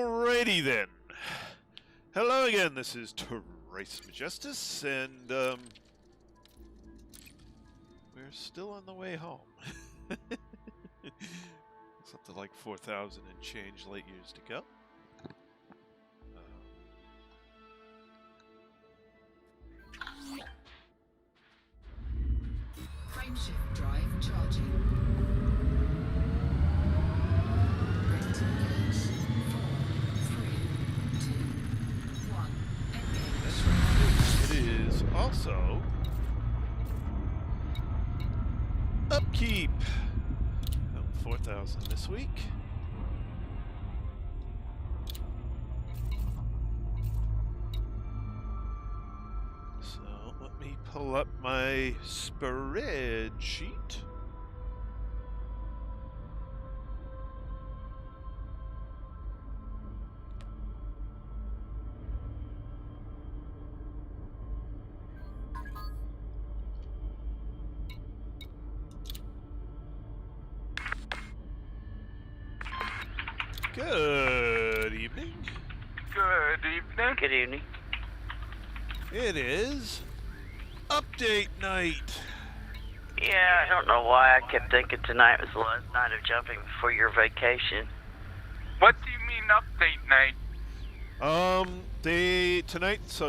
Alrighty then. Hello again, this is Trace Majestus, and we're still on the way home. It's up to like 4,000 and change light years to go. Frameshift drive charging. Ready to engage. 4, 3, 2, 1. Engage. That's right. It is also upkeep. 4,000 this week. So let me pull up my spreadsheet. Good evening. Good evening. Good evening. It is update night. Yeah, I don't know why I kept thinking tonight was the last night of jumping before your vacation. What do you mean update night?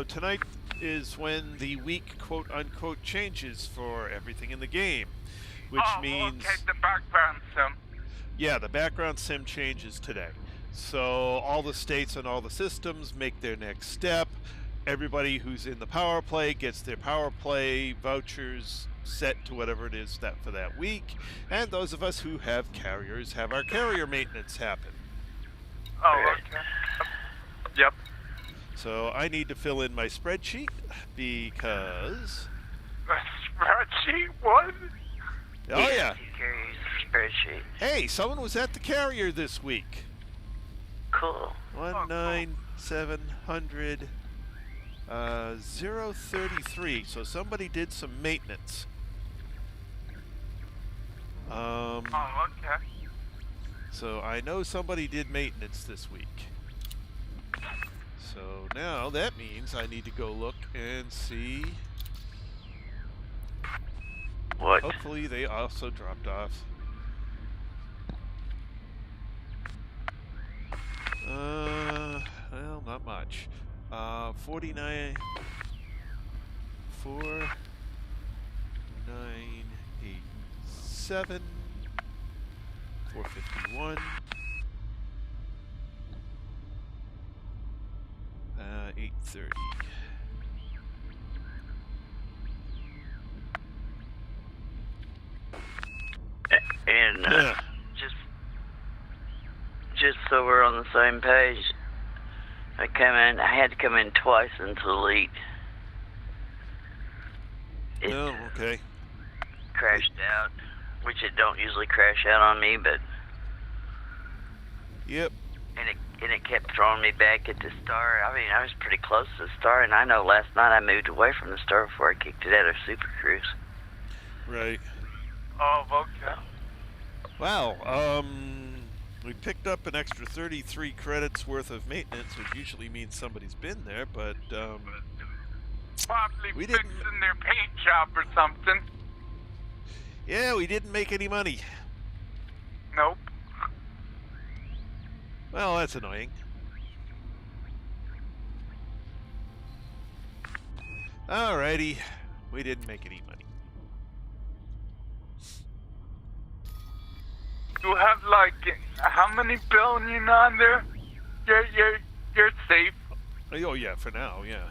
Tonight is when the week quote unquote changes for everything in the game, which means okay, the background sim. yeah, the background sim changes today. So all the states and all the systems make their next step. Everybody who's in the power play gets their power play vouchers set to whatever it is that for that week, and those of us who have carriers have our carrier maintenance happen. Oh, okay. Yep. So I need to fill in my spreadsheet because A spreadsheet? What? oh yeah, You carry a spreadsheet. hey, someone was at the carrier this week. Cool. 19700 033. So somebody did some maintenance. Oh, okay. So I know somebody did maintenance this week. So now that means I need to go look and see. What? Hopefully they also dropped off. Well, not much. 49, 4987, 451, 830. And Yeah. just so we're on the same page, I had to come in twice into Elite. It Oh, okay. crashed out, which it don't usually crash out on me, but Yep. and it kept throwing me back at the star. I mean, I was pretty close to the star, and I know last night I moved away from the star before I kicked it out of Super Cruise. Right. Oh, okay. Wow. We picked up an extra 33 credits worth of maintenance, which usually means somebody's been there, but Probably We fixing didn't- their paint job or something. yeah, we didn't make any money. Nope. Well, that's annoying. Alrighty, we didn't make any money. You have like how many billion on there? You're safe. Oh yeah, for now, yeah.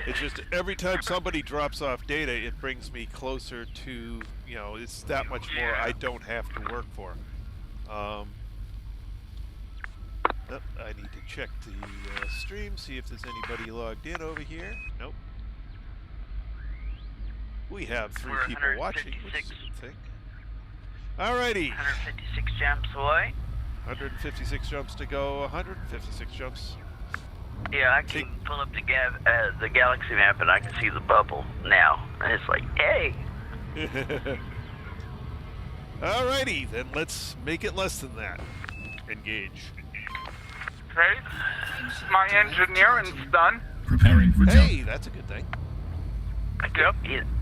It's just every time somebody drops off data, it brings me closer to, it's that much more I don't have to work for. Oh, I need to check the stream, see if there's anybody logged in over here. Nope. We have 3 We're people watching, which is a 156. good thing. Alrighty. 156 jumps away. 156 jumps to go, 156 jumps. Yeah, I can pull up the galaxy map and I can see the bubble now, and it's like, hey. Alrighty, then let's make it less than that. Engage. paid. My engineering's done. Preparing for jump. Hey, that's a good thing. Yep.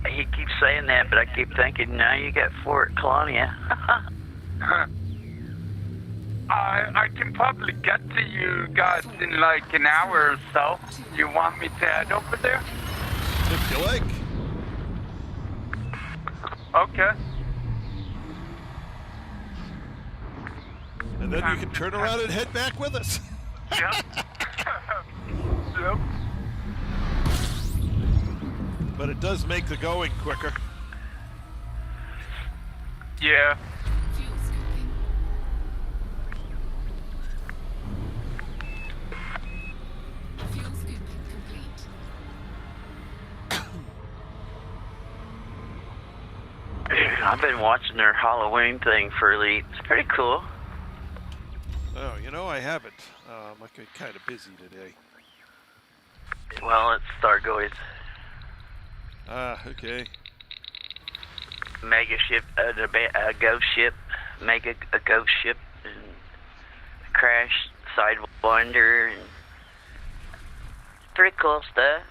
He keeps saying that, but I keep thinking, now you got 4 at Colonia. I can probably get to you guys in like an hour or so. You want me to head over there? If you like. Okay. And then you can turn around and head back with us. Yep. Yep. But it does make the going quicker. Yeah. Fuel scooping. Fuel scooping complete. I've been watching their Halloween thing for Elite. It's pretty cool. Oh, you know, I haven't. I got kind of busy today. Well, it's Stargoys. Ah, okay. Mega ship, a ghost ship, a ghost ship, and crash, sidewinder, and pretty cool stuff.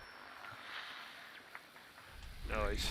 Nice.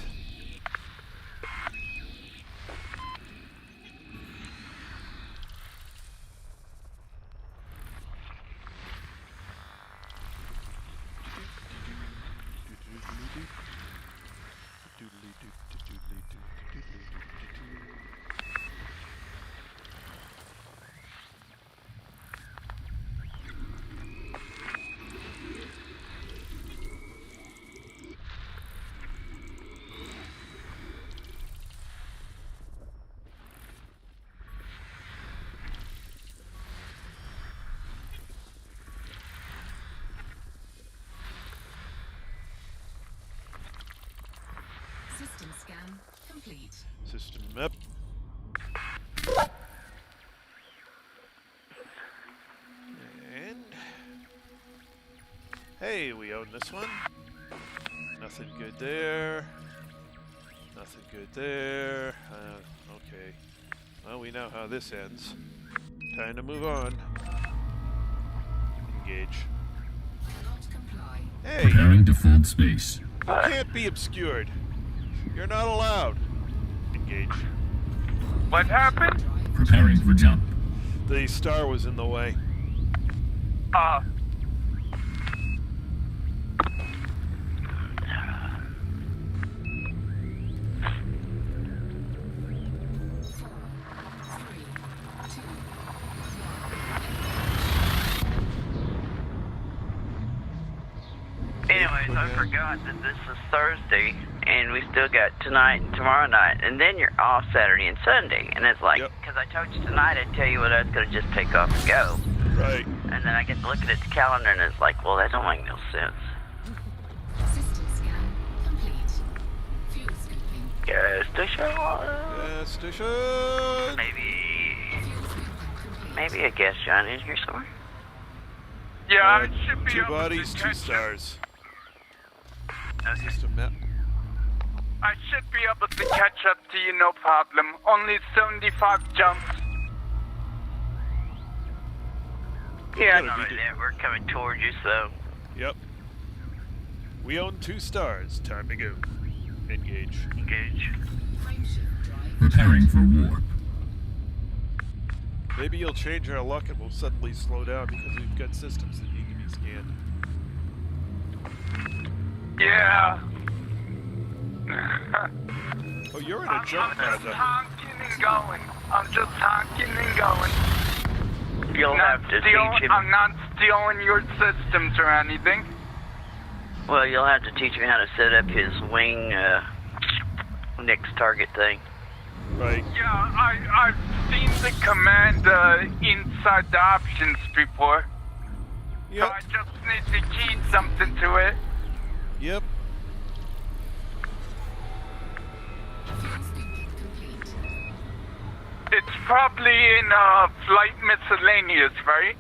System scan complete. System map. And hey, we own this one. Nothing good there. Nothing good there. Okay. Well, we know how this ends. Time to move on. Engage. Cannot comply. Hey, Preparing default space. you can't be obscured. You're not allowed. Engage. What happened? Preparing for jump. The star was in the way. Anyways, I forgot that this is Thursday, and we still got tonight and tomorrow night, and then you're off Saturday and Sunday. And it's like, Yep. because I told you tonight I'd tell you what I was going to just take off and go. Right. And then I get to looking at the calendar, and it's like, well, that don't make no sense. System scan complete. Fuel scooping. Gas station. Gas station. Maybe a gas giant in here somewhere. Yeah, I should be 2 able bodies, to 2 catch stars. System map. I should be able to catch up to you, no problem. Only 75 jumps. Yeah, Gotta no, be we're coming towards you, so. Yep. We own 2 stars. Time to go. Engage. Engage. Frameshift drive. Preparing for warp. Maybe you'll change our luck and we'll suddenly slow down because we've got systems that need to be scanned. yeah. Oh, you're in a jump I'm pad just now. honking and going. I'm just honking and going. You'll have to teach him. I'm not stealing your systems or anything. Well, you'll have to teach him how to set up his wing next target thing. Right. Yeah, I've seen the command inside the options before. So Yep. I just need to key something to it. Yep. Fuel scooping complete. It's probably in flight miscellaneous, right?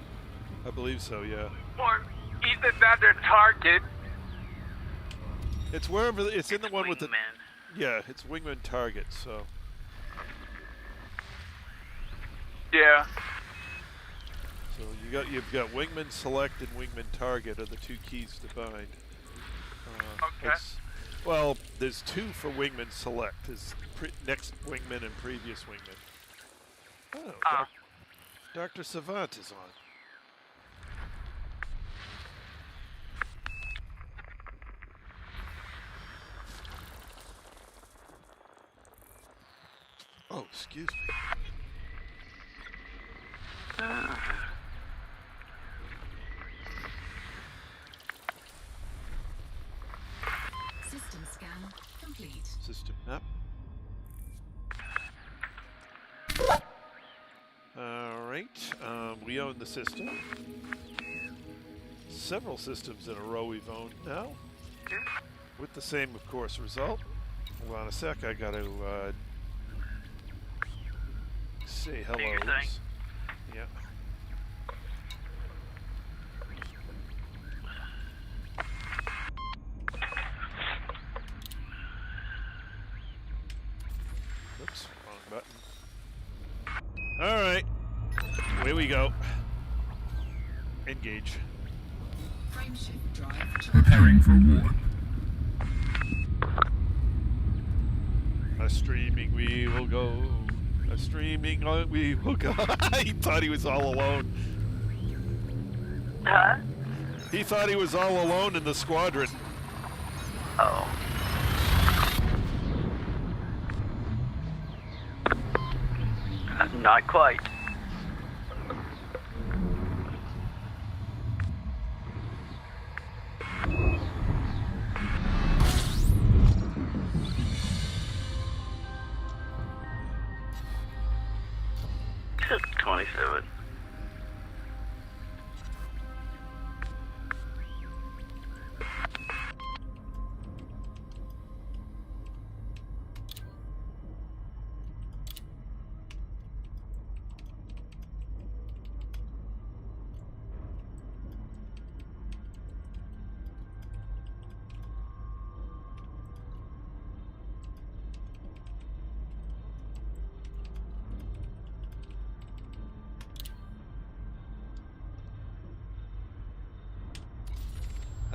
I believe so, yeah. Or either that or target. It's wherever, it's in the one with the, Wingman. yeah, it's wingman target, so. Yeah. So you've got wingman select and wingman target are the two keys to bind. Okay. Well, there's two for wingman select. There's next wingman and previous wingman. Oh, Dr. Savant is on. Oh, excuse me. System scan complete. System map. Alright, we own the system. Several systems in a row we've owned now. With the same, of course, result. Hold on a sec, I gotta say hello. Yeah. Oops, wrong button. Alright. Away we go. Engage. Frameshift drive charged. Preparing for warp. A streaming we will go. A streaming we will go. He thought he was all alone. Huh? He thought he was all alone in the squadron. Oh. Not quite. Just 27.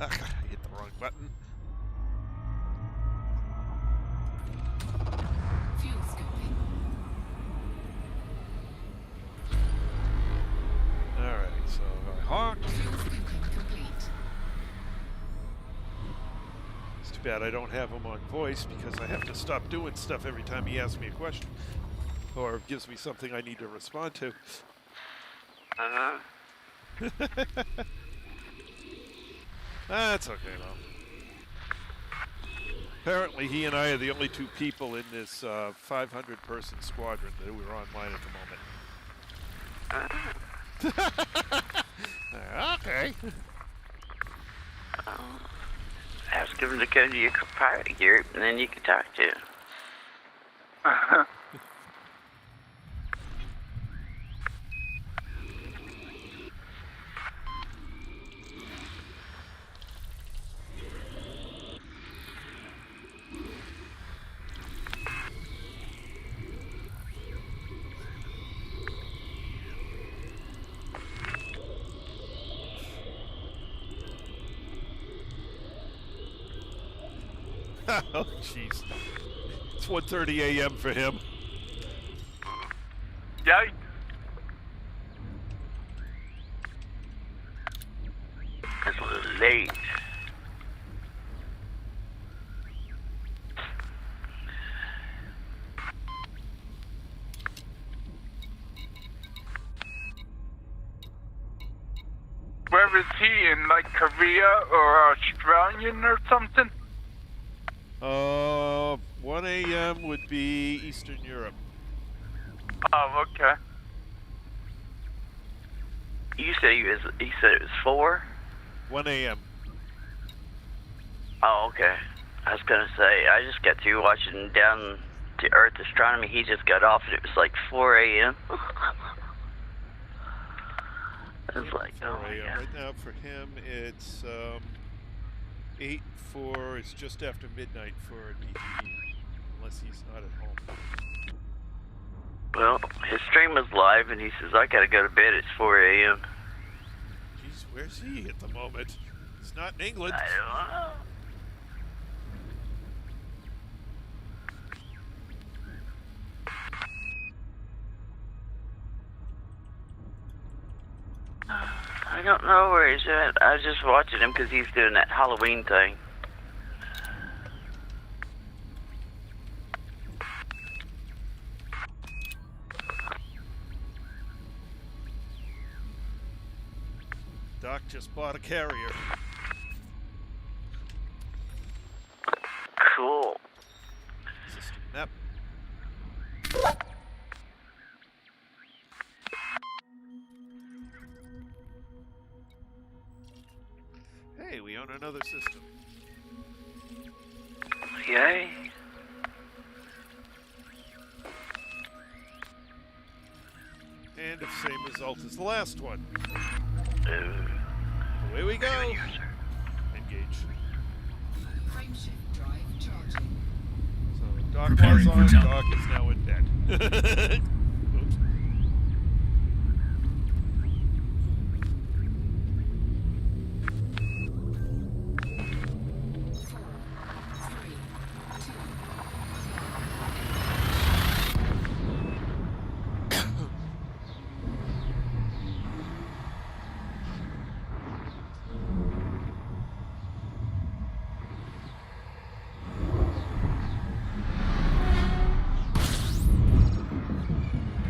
Ah, I hit the wrong button. Fuel scoping. Alright, so I honk. Fuel scoping complete. It's too bad I don't have him on voice because I have to stop doing stuff every time he asks me a question. Or gives me something I need to respond to. Uh-huh. That's okay, though. Apparently, he and I are the only two people in this 500-person squadron that we're online at the moment. Okay. Ask him to go to your pirate group, and then you can talk to him. Oh, jeez. It's 1:30 a.m. for him. Yikes. It's a little late. Where is he? In like Korea or Australian or something? 1 a.m. would be Eastern Europe. Oh, okay. You said he said it was 4? 1 a.m. Oh, okay. I was gonna say, I just got through watching Down to Earth Astronomy. He just got off and it was like 4 a.m. I was like, oh my God. Right now for him, it's 8-4. It's just after midnight for DTE, unless he's not at home. Well, his stream was live, and he says, I gotta go to bed. It's 4 a.m. Jeez, where's he at the moment? He's not in England. I don't know. I don't know where he's at. I was just watching him because he's doing that Halloween thing. Doc just bought a carrier. Cool. System map. Hey, we own another system. Yay. And it's the same result as the last one. Ooh. Away we go. User. Engage. Frameshift drive charging. So Doc was Preparing for on, jump. Doc is now in bed. Oops.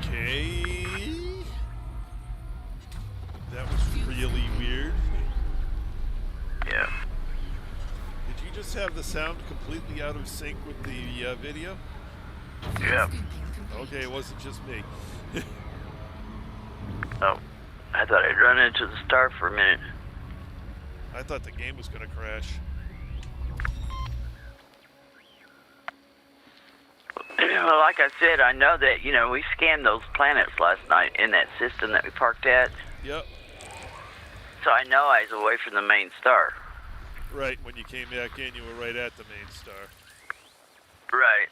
Okay. That was really weird. Yeah. Did you just have the sound completely out of sync with the video? Yeah. Okay, it wasn't just me. Oh. I thought I'd run into the star for a minute. I thought the game was going to crash. Well, like I said, I know that, we scanned those planets last night in that system that we parked at. Yep. So I know I was away from the main star. Right, when you came back in, you were right at the main star. Right.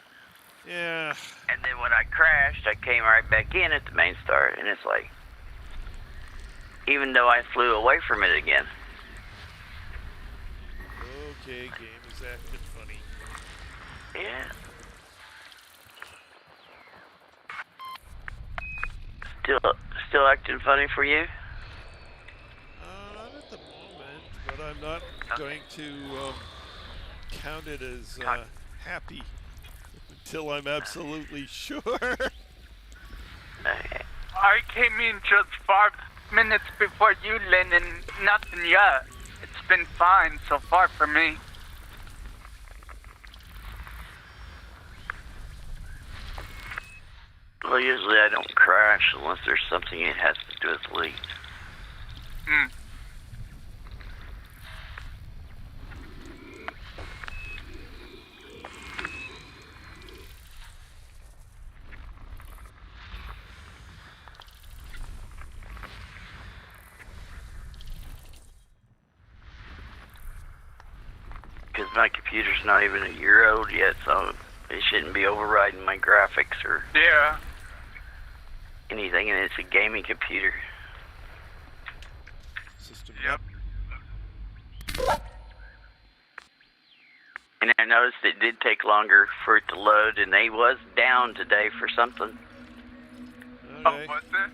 Yeah. And then when I crashed, I came right back in at the main star. And it's like, even though I flew away from it again. Okay, game is acting funny. Yeah. Still acting funny for you? Not at the moment, but I'm not going to count it as happy until I'm absolutely sure. I came in just 5 minutes before you, Lynn, and nothing yet. It's been fine so far for me. Well, usually I don't crash unless there's something it has to do with leaks. Hmm. Because my computer's not even a year old yet, so it shouldn't be overriding my graphics or Yeah. anything, and it's a gaming computer. System Yep. And I noticed it did take longer for it to load, and they was down today for something. Okay. Oh, was it?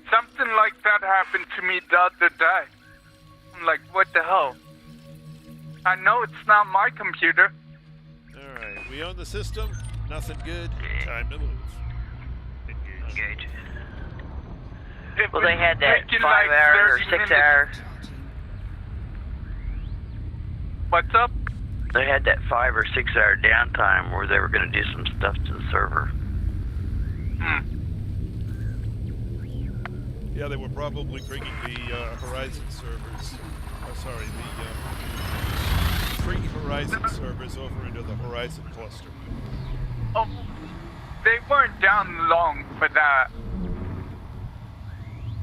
Something like that happened to me the other day. I'm like, what the hell? I know it's not my computer. Alright, we own the system. Nothing good. Time to move. Engage. Engage. It Well, was they had that taking 5 like hour or 30 6 minutes. hour. What's up? They had that 5 or 6 hour downtime where they were going to do some stuff to the server. Hmm. Yeah, they were probably bringing the Horizon servers. Oh, sorry, the pre-Horizon servers over into the Horizon cluster. Oh, they weren't down long for that.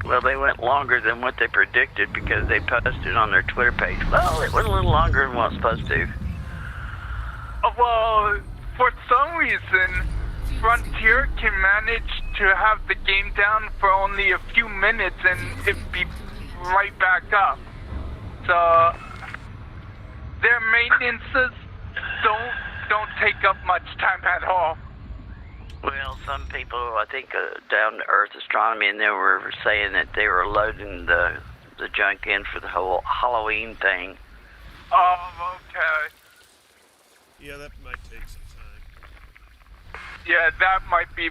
Well, they went longer than what they predicted because they posted on their Twitter page. Well, it went a little longer than what it was supposed to. Oh, well, for some reason, Frontier can manage to have the game down for only a few minutes and it be right back up. So their maintenances don't take up much time at all. Well, some people, I think, down to Earth Astronomy, and they were saying that they were loading the junk in for the whole Halloween thing. Oh, okay. Yeah, that might take some time. Yeah, that might be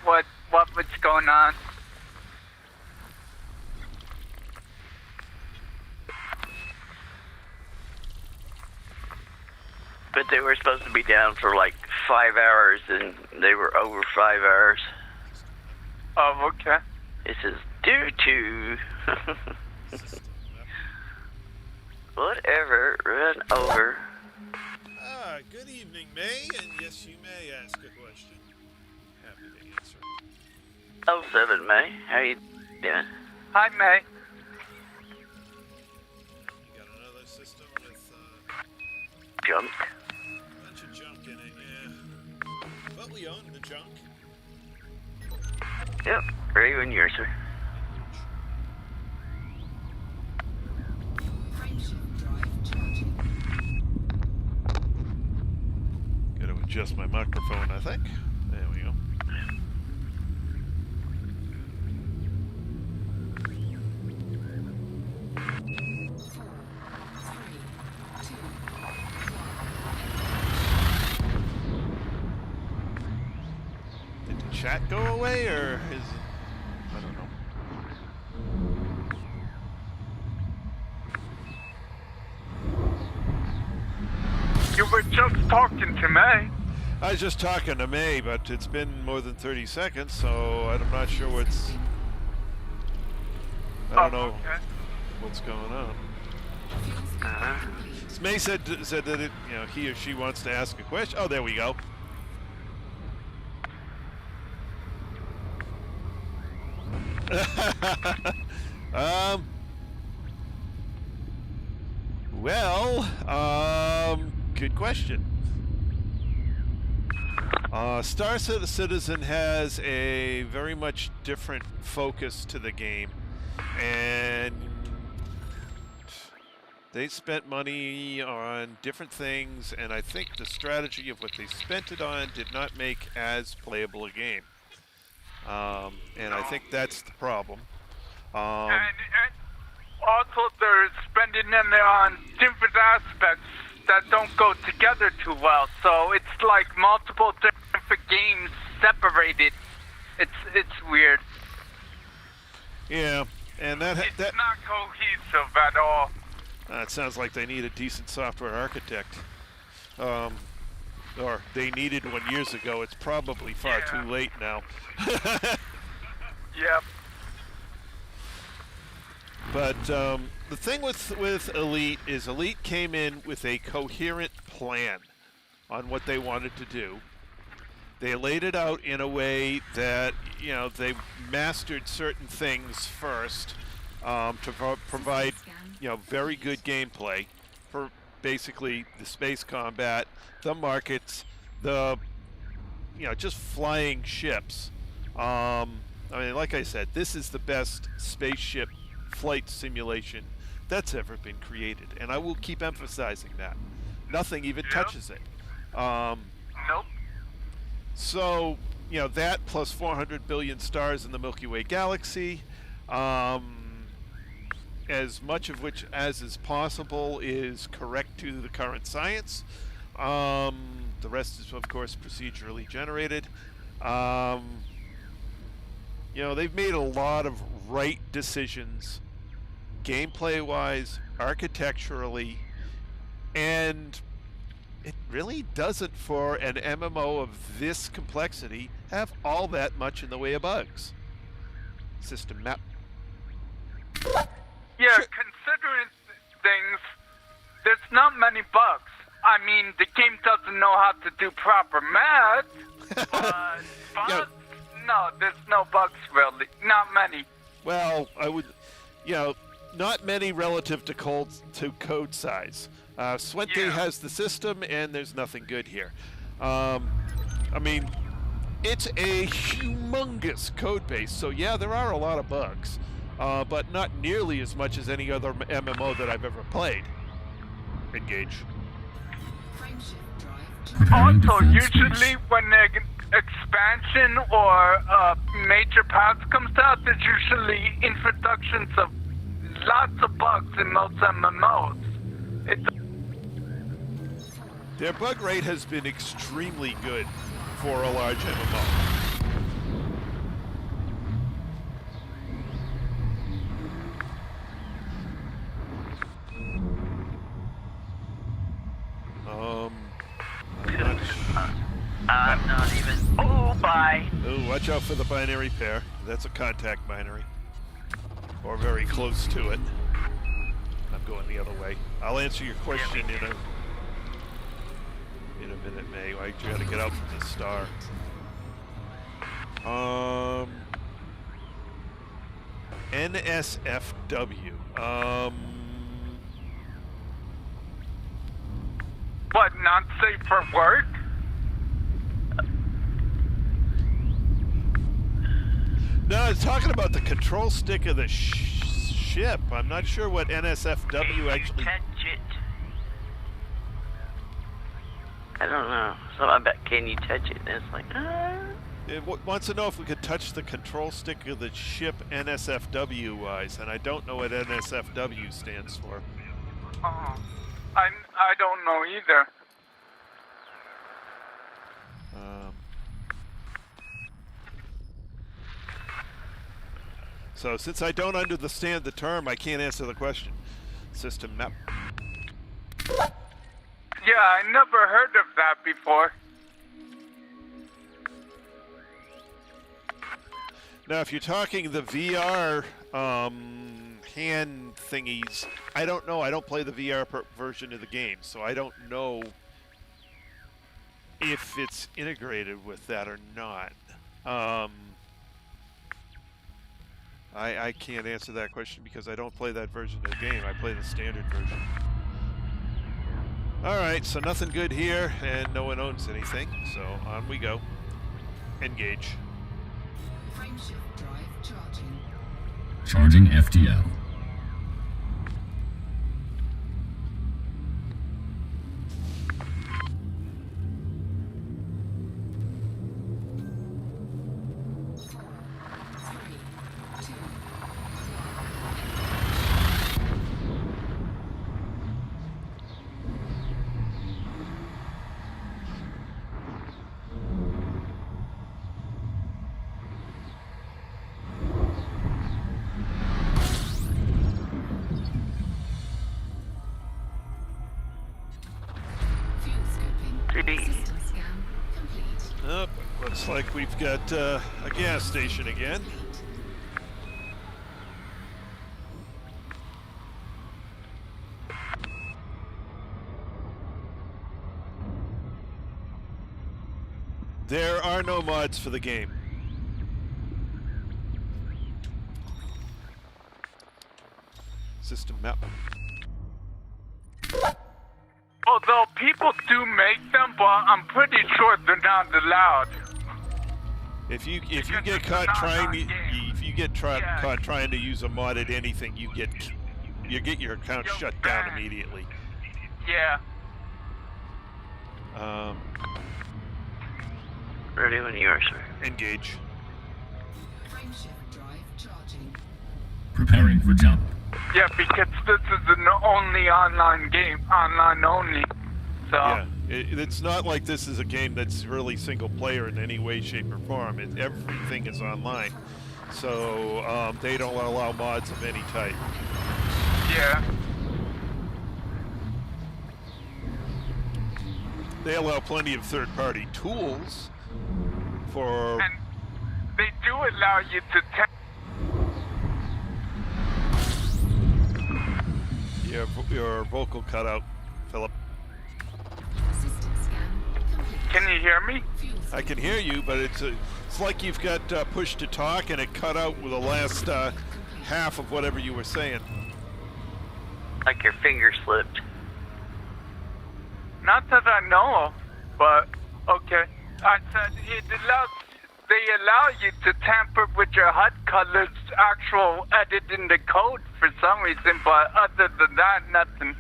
what was going on. But they were supposed to be down for like 5 hours, and they were over 5 hours. Oh, okay. It says, due to... whatever, run over. Ah, good evening, May, and yes, you may ask a question. Happy to answer. 07, May. How you doing? Hi, May. You got another system with Junk. a bunch of junk in it, yeah. But we own the junk. Yep, ready when you're, sir. Frameshift drive charging. Got to adjust my microphone, I think. There we go. Did the chat go away, or is it... I don't know. You were just talking to May. I was just talking to May, but it's been more than 30 seconds, so I'm not sure what's... I don't know Okay. what's going on. May said that it, you know, he or she wants to ask a question. Oh, there we go. Good question. Star Citizen has a very much different focus to the game, and they spent money on different things, and I think the strategy of what they spent it on did not make as playable a game. And I think that's the problem. And also they're spending in there on different aspects that don't go together too well. So it's like multiple different games separated. It's weird. Yeah, and that It's not cohesive at all. it sounds like they need a decent software architect. Or they needed one years ago. It's probably far Yeah. too late now. Yep. But the thing with Elite is Elite came in with a coherent plan on what they wanted to do. They laid it out in a way that, you know, they mastered certain things first to provide, you know, very good gameplay for basically the space combat, the markets, the, you know, just flying ships. I mean, like I said, this is the best spaceship flight simulation that's ever been created, and I will keep emphasizing that. Nothing even touches it. Nope. So, you know, that plus 400 billion stars in the Milky Way galaxy, as much of which as is possible is correct to the current science. The rest is, of course, procedurally generated. You know, they've made a lot of right decisions, gameplay-wise, architecturally, and it really doesn't, for an MMO of this complexity, have all that much in the way of bugs. System map. Yeah, Sure. considering things, there's not many bugs. I mean, the game doesn't know how to do proper math, but bugs? Yeah. No, there's no bugs really. Not many. Well, I would, you know, not many relative to code size. Swente Yeah. has the system, and there's nothing good here. I mean, It's a humongous code base, so yeah, there are a lot of bugs, but not nearly as much as any other MMO that I've ever played. Engage. Frameshift drive Preparing Also, defense usually base. when an expansion or major pass comes out, there's usually introductions of lots of bugs in most MMOs. It's Their bug rate has been extremely good for a large MMO. I'm not even. Oh, bye. Oh, watch out for the binary pair. That's a contact binary. Or very close to it. I'm going the other way. I'll answer your question in a minute, May. I gotta get out from this star. NSFW. what, not safe for work? No, it's talking about the control stick of the ship. I'm not sure what NSFW actually... Touch it. I don't know. So I bet, can you touch it? And it's like, It wants to know if we could touch the control stick of the ship NSFW-wise, and I don't know what NSFW stands for. Oh, I don't know either. So since I don't understand the term, I can't answer the question. System map. Yeah, I never heard of that before. Now, if you're talking the VR hand thingies, I don't know. I don't play the VR version of the game, so I don't know if it's integrated with that or not. I can't answer that question because I don't play that version of the game. I play the standard version. Alright, so nothing good here, and no one owns anything, so on we go. Engage. Frameshift drive charging. Charging FTL. System scan complete. Oh, looks like we've got a gas station again. There are no mods for the game. System map. Although people do make them, but I'm pretty sure they're not allowed. If you Because get it's caught not trying to on-game. if you get Yeah. caught trying to use a mod at anything, you get your account You're shut down banned. immediately. Yeah. ready when you are, sir. Engage. Frameshift drive charging. Preparing for jump. Yeah, because this is an only online game, online only. So, Yeah, it's not like this is a game that's really single player in any way, shape, or form. Everything is online, so they don't allow mods of any type. yeah. They allow plenty of third-party tools for. And they do allow you to Your vocal cutout, Phillip. System scan complete. Can you hear me? Fuel I can hear you, but it's like you've got push to talk, and it cut out with the last half of whatever you were saying. Like your finger slipped. Not that I know of, but okay. I said it allows they allow you to tamper with your HUD colors, actual edit in the code for some reason, but other than that, nothing.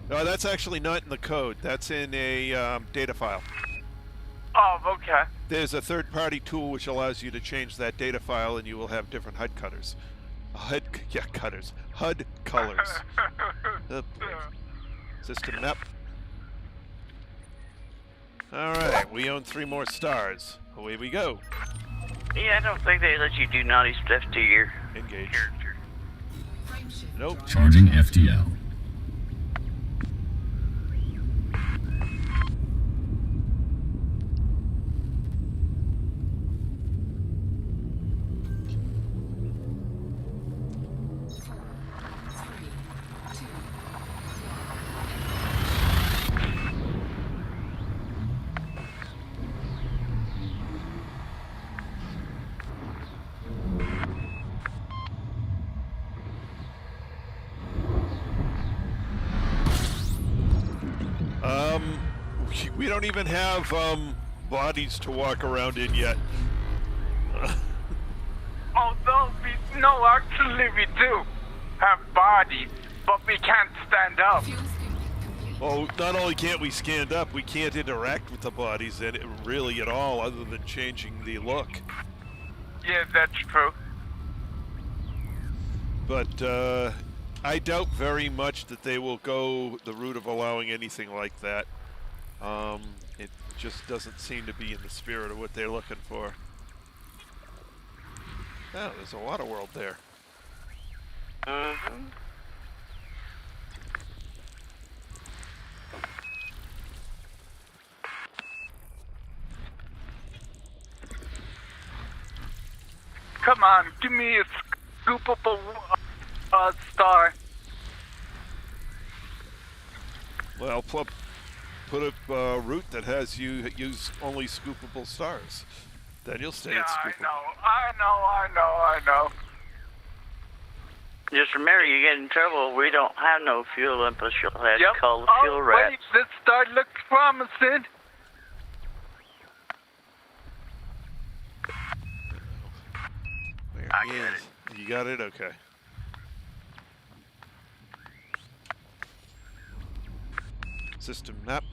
No, that's actually not in the code. That's in a data file. Oh, okay. There's a third-party tool which allows you to change that data file, and you will have different HUD cutters. HUD colors. Oh, system map. All right, we own 3 more stars. Away we go. Yeah, I don't think they let you do naughty stuff to your Engage. character. Frameshift Nope. drive Charging FTL. We don't even have bodies to walk around in yet. Although actually we do have bodies, but we can't stand up. fuel complete. Oh, not only can't we stand up, we can't interact with the bodies and really at all, other than changing the look. Yeah, that's true. But I doubt very much that they will go the route of allowing anything like that. It just doesn't seem to be in the spirit of what they're looking for. Oh, there's a water world there. Mm-hmm. Come on, give me a scoopable star. Well, put a route that has you use only scoopable stars. Then you'll stay Yeah, at I scoopable. know. Just remember, you get in trouble. We don't have no fuel unless you'll have Yep. to call the fuel Oh, rats. wait, this star looks promising. Where I got is- You got it? Okay. System map.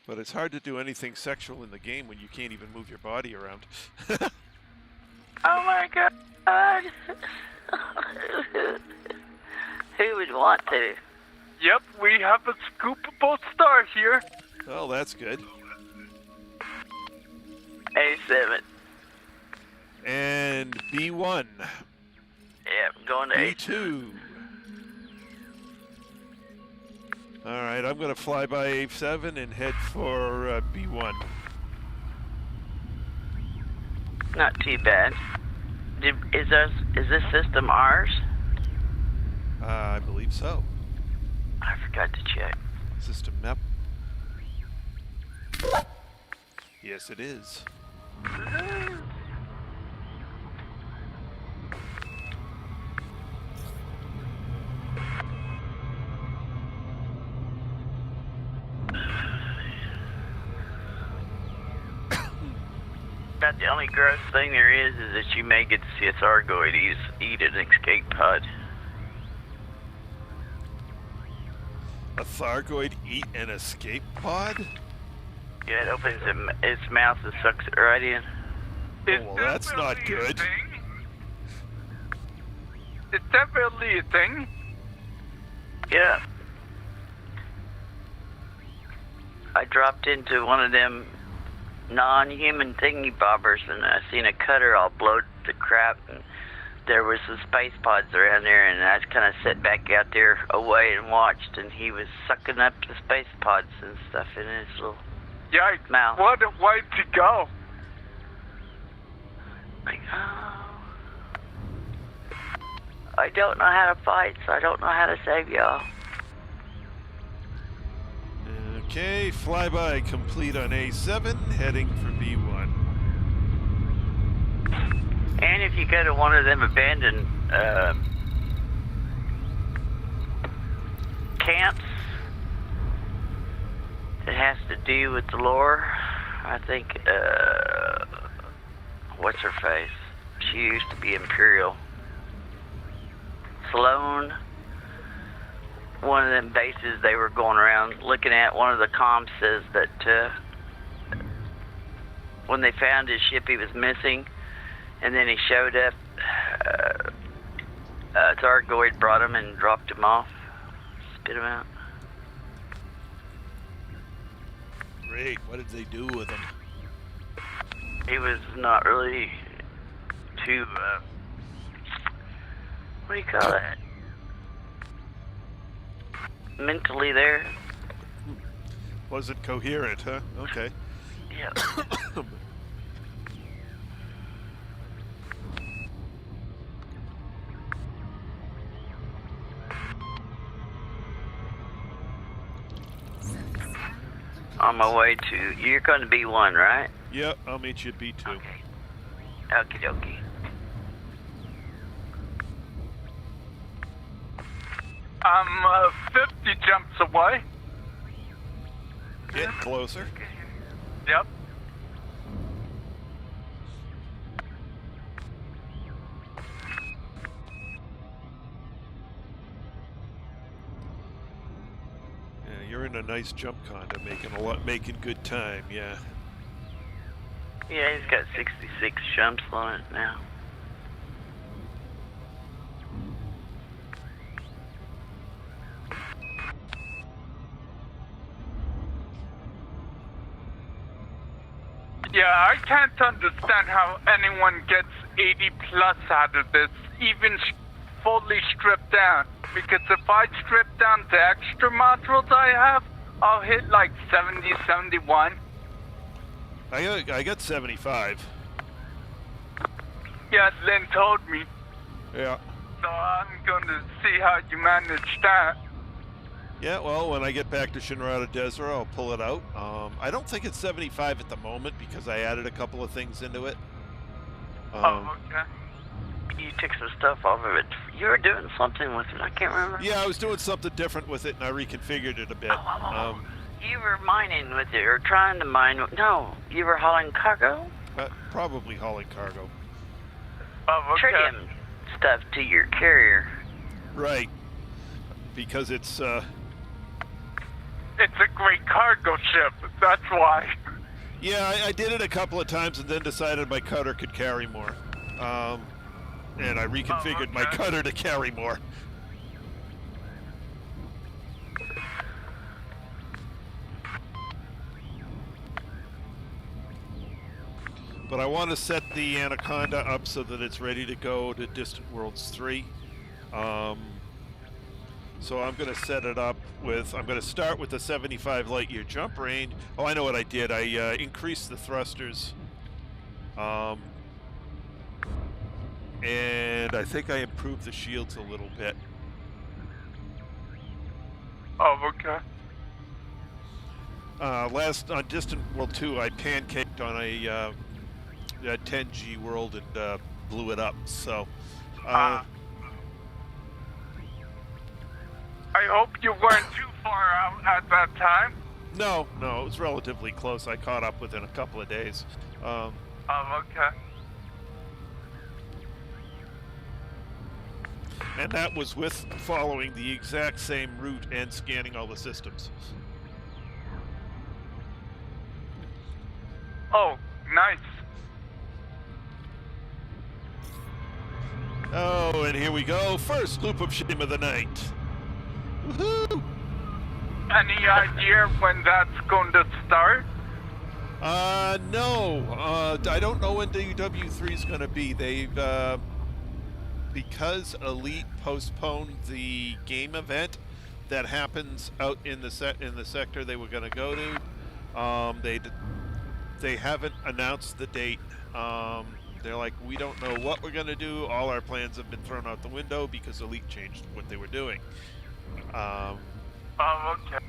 But it's hard to do anything sexual in the game when you can't even move your body around. Oh my god! Who would want to? Yep, we have a scoopable star here. Well, that's good. A7. And B1. Yeah, going to A7. B2. Alright, I'm going to fly by A7 and head for B1. Not too bad. Is this system ours? I believe so. I forgot to check. System map. Yes, it is. About the only gross thing there is that you may get to see a Thargoid eat an escape pod. A Thargoid eat an escape pod? Yeah, it opens its mouth and sucks it right in. Is well, that that's not really a good. thing? Is that really a thing? Yeah. I dropped into one of them non-human thingy bobbers and I seen a cutter all blowed to crap and there was some space pods around there and I just kind of sat back out there away and watched and he was sucking up the space pods and stuff in his little Yikes, mouth. what a way to go. Like, oh. I don't know how to fight, so I don't know how to save y'all. Okay, flyby complete on A7, heading for B1. And if you go to one of them abandoned camps, It has to do with the lore. I think, what's her face? She used to be Imperial. Sloan, one of them bases they were going around looking at, one of the comms says that when they found his ship he was missing, and then he showed up, Targoid brought him and dropped him off, spit him out. Great. What did they do with him? He was not really too, what do you call that? Mentally there. Wasn't coherent, huh? Okay. Yeah. On my way to, you're going to be one, right? Yep, I'll meet you at B2. Okay. Okie dokie. I'm 50 jumps away. Get closer. Yep. Yeah, you're in a nice jump condo, making good time. Yeah. Yeah, he's got 66 jumps on it now. Yeah, I can't understand how anyone gets 80 plus out of this, even fully stripped down. Because if I strip down the extra modules I have, I'll hit like 70, 71. I got 75. Yeah, Lynn told me. Yeah. So I'm going to see how you manage that. Yeah, well, when I get back to Shinrarta Dezhra, I'll pull it out. I don't think it's 75 at the moment because I added a couple of things into it. Oh, okay. You took some stuff off of it. You were doing something with it. I can't remember. Yeah, I was doing something different with it, and I reconfigured it a bit. You were mining with it, or trying to mine. No, you were hauling cargo? Probably hauling cargo. Oh, okay. Tritium stuff to your carrier. Right. Because it's a great cargo ship, that's why. Yeah, I did it a couple of times and then decided my cutter could carry more. And I reconfigured my cutter to carry more. But I want to set the Anaconda up so that it's ready to go to Distant Worlds 3. So I'm going to set it up with, I'm going to start with the 75 light year jump range. Oh, I know what I did. I increased the thrusters. And I think I improved the shields a little bit. Oh, okay. On Distant World 2, I pancaked on a 10G world and blew it up. So, I hope you weren't too far out at that time. No, it was relatively close. I caught up within a couple of days. Oh, okay. And that was with following the exact same route and scanning all the systems. Oh, nice. Oh, and here we go. First loop of shame of the night. Woohoo! Any idea when that's going to start? No. I don't know when DW3 is going to be. They've, because Elite postponed the game event that happens out in the sector they were going to go to, they haven't announced the date. They're like, we don't know what we're going to do. All our plans have been thrown out the window because Elite changed what they were doing. Oh, okay.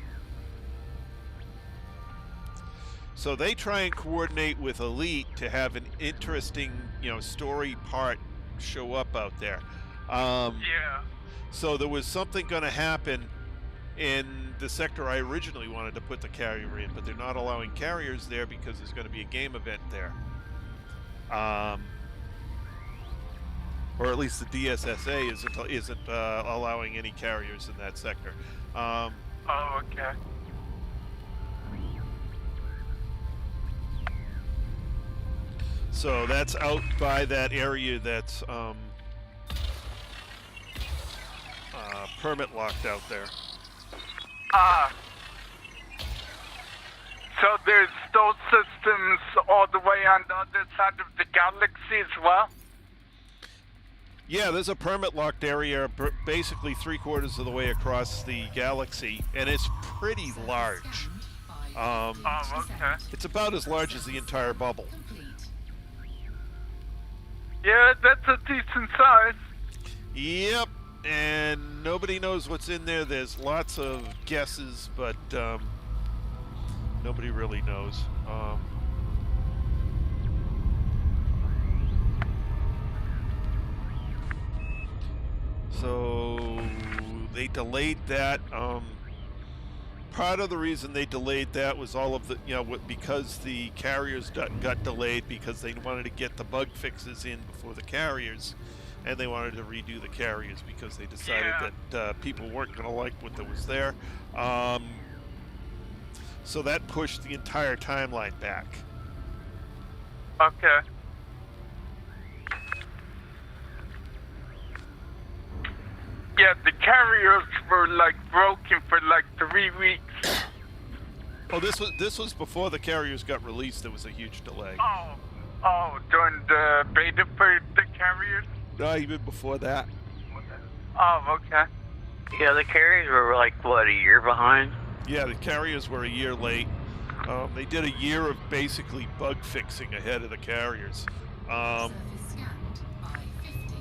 So they try and coordinate with Elite to have an interesting, story part show up out there. Yeah. So there was something going to happen in the sector I originally wanted to put the carrier in, but they're not allowing carriers there because there's going to be a game event there. Or at least the DSSA isn't allowing any carriers in that sector. Oh, okay. So that's out by that area that's permit locked out there. So there's those systems all the way on the other side of the galaxy as well? Yeah, there's a permit locked area basically 3/4 of the way across the galaxy, and it's pretty large. Oh, okay. It's about as large as the entire bubble. Yeah, that's a decent size. Yep, and nobody knows what's in there. There's lots of guesses, but nobody really knows. So they delayed that. Part of the reason they delayed that was all of the, because the carriers got delayed because they wanted to get the bug fixes in before the carriers, and they wanted to redo the carriers because they decided that people weren't going to like what that was there. So that pushed the entire timeline back. Okay. Yeah, the carriers were like broken for like 3 weeks. Oh, this was before the carriers got released. There was a huge delay. Oh, during the beta for the carriers? No, even before that. Oh, okay. Yeah, the carriers were like, what, a year behind? Yeah, the carriers were a year late. They did a year of basically bug fixing ahead of the carriers. Surface scanned by 50%.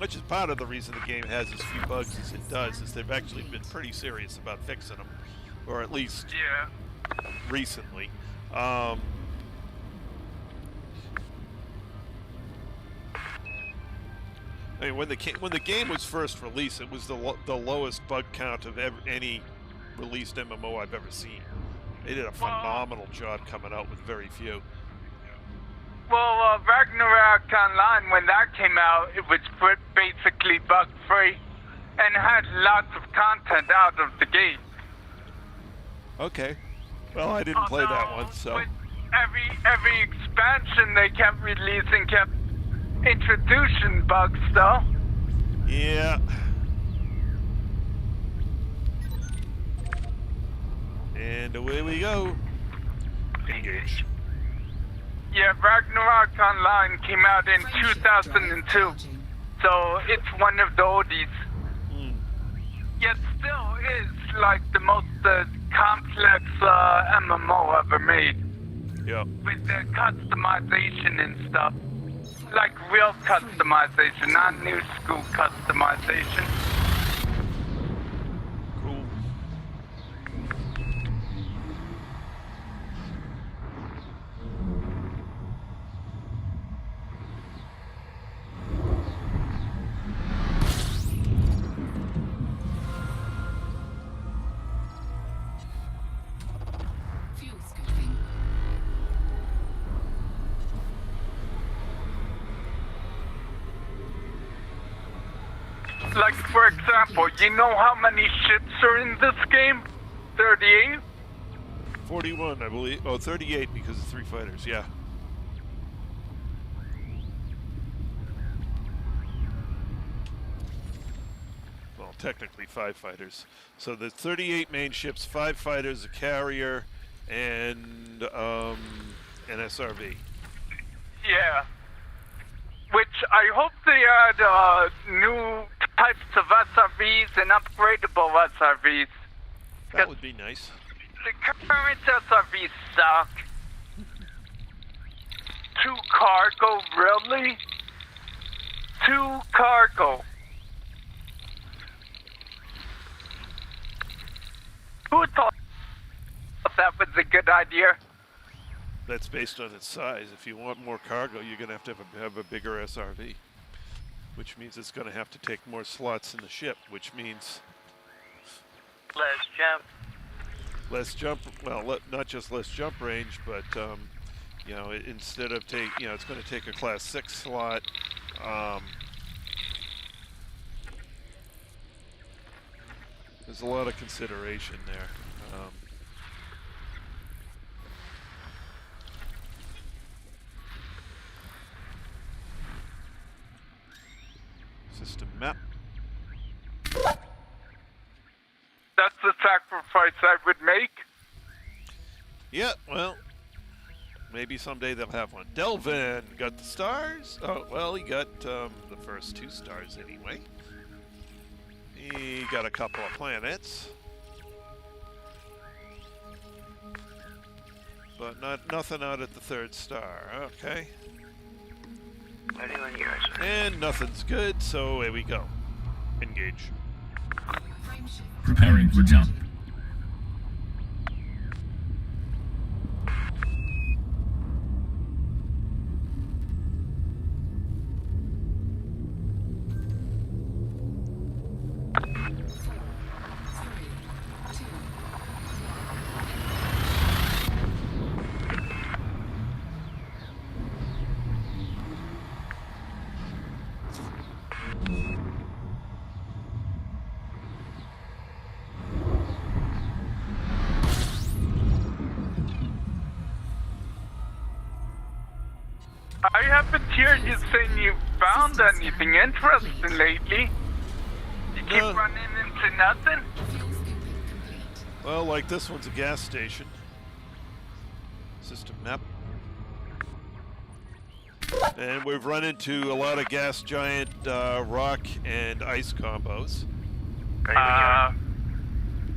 Which is part of the reason the game has as few bugs as it does, is they've actually been pretty serious about fixing them, or at least recently. I mean, when the game was first released, it was the lowest bug count of any released MMO I've ever seen. They did a phenomenal job coming out with very few. Well, Ragnarok Online, when that came out, it was basically bug-free and had lots of content out of the gate. Okay. Well, I didn't play that one, so... With every expansion they kept releasing kept introducing bugs, though. Yeah. And away we go. Engage. Yeah, Ragnarok Online came out in 2002, so it's one of the oldies. Yet still is like the most complex MMO ever made. Yep. With the customization and stuff. Like real customization, not new school customization. Cool. Fuel scoping. Like, for example, you know how many ships are in this game? 38? 41, I believe. Oh, 38 because of 3 fighters, yeah. Well, technically 5 fighters. So there's 38 main ships, 5 fighters, a carrier, and an SRV. Yeah. Which I hope they add new types of SRVs and upgradable SRVs. That would be nice. The current SRVs suck. 2 cargo, really? 2 cargo. Who thought that was a good idea? That's based on its size. If you want more cargo, you're going to have a bigger SRV. Which means it's going to have to take more slots in the ship, which means Less jump. Less jump, well, not just less jump range, but you know, instead of it's going to take a class 6 slot. There's a lot of consideration there. System map. That's the sacrifice I would make. Yeah, well, maybe someday they'll have one. Delvin got the stars. Oh, well, he got the first 2 stars anyway. He got a couple of planets, but nothing out at the 3rd star. Okay. Anyone here, sir? And nothing's good, so away we go. Engage. Preparing for jump. I haven't heard you saying you found anything interesting lately. You keep running into nothing? Well, like this one's a gas station. System map. And we've run into a lot of gas giant rock and ice combos.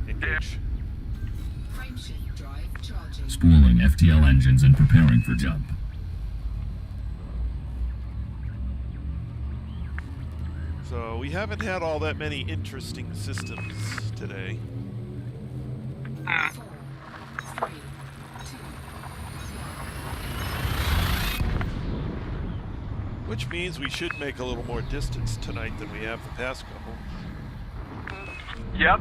Engage. Frameshift drive charging. Spooling FTL engines and preparing for jump. So we haven't had all that many interesting systems today. 4, 3, 2. Which means we should make a little more distance tonight than we have the past couple. Yep.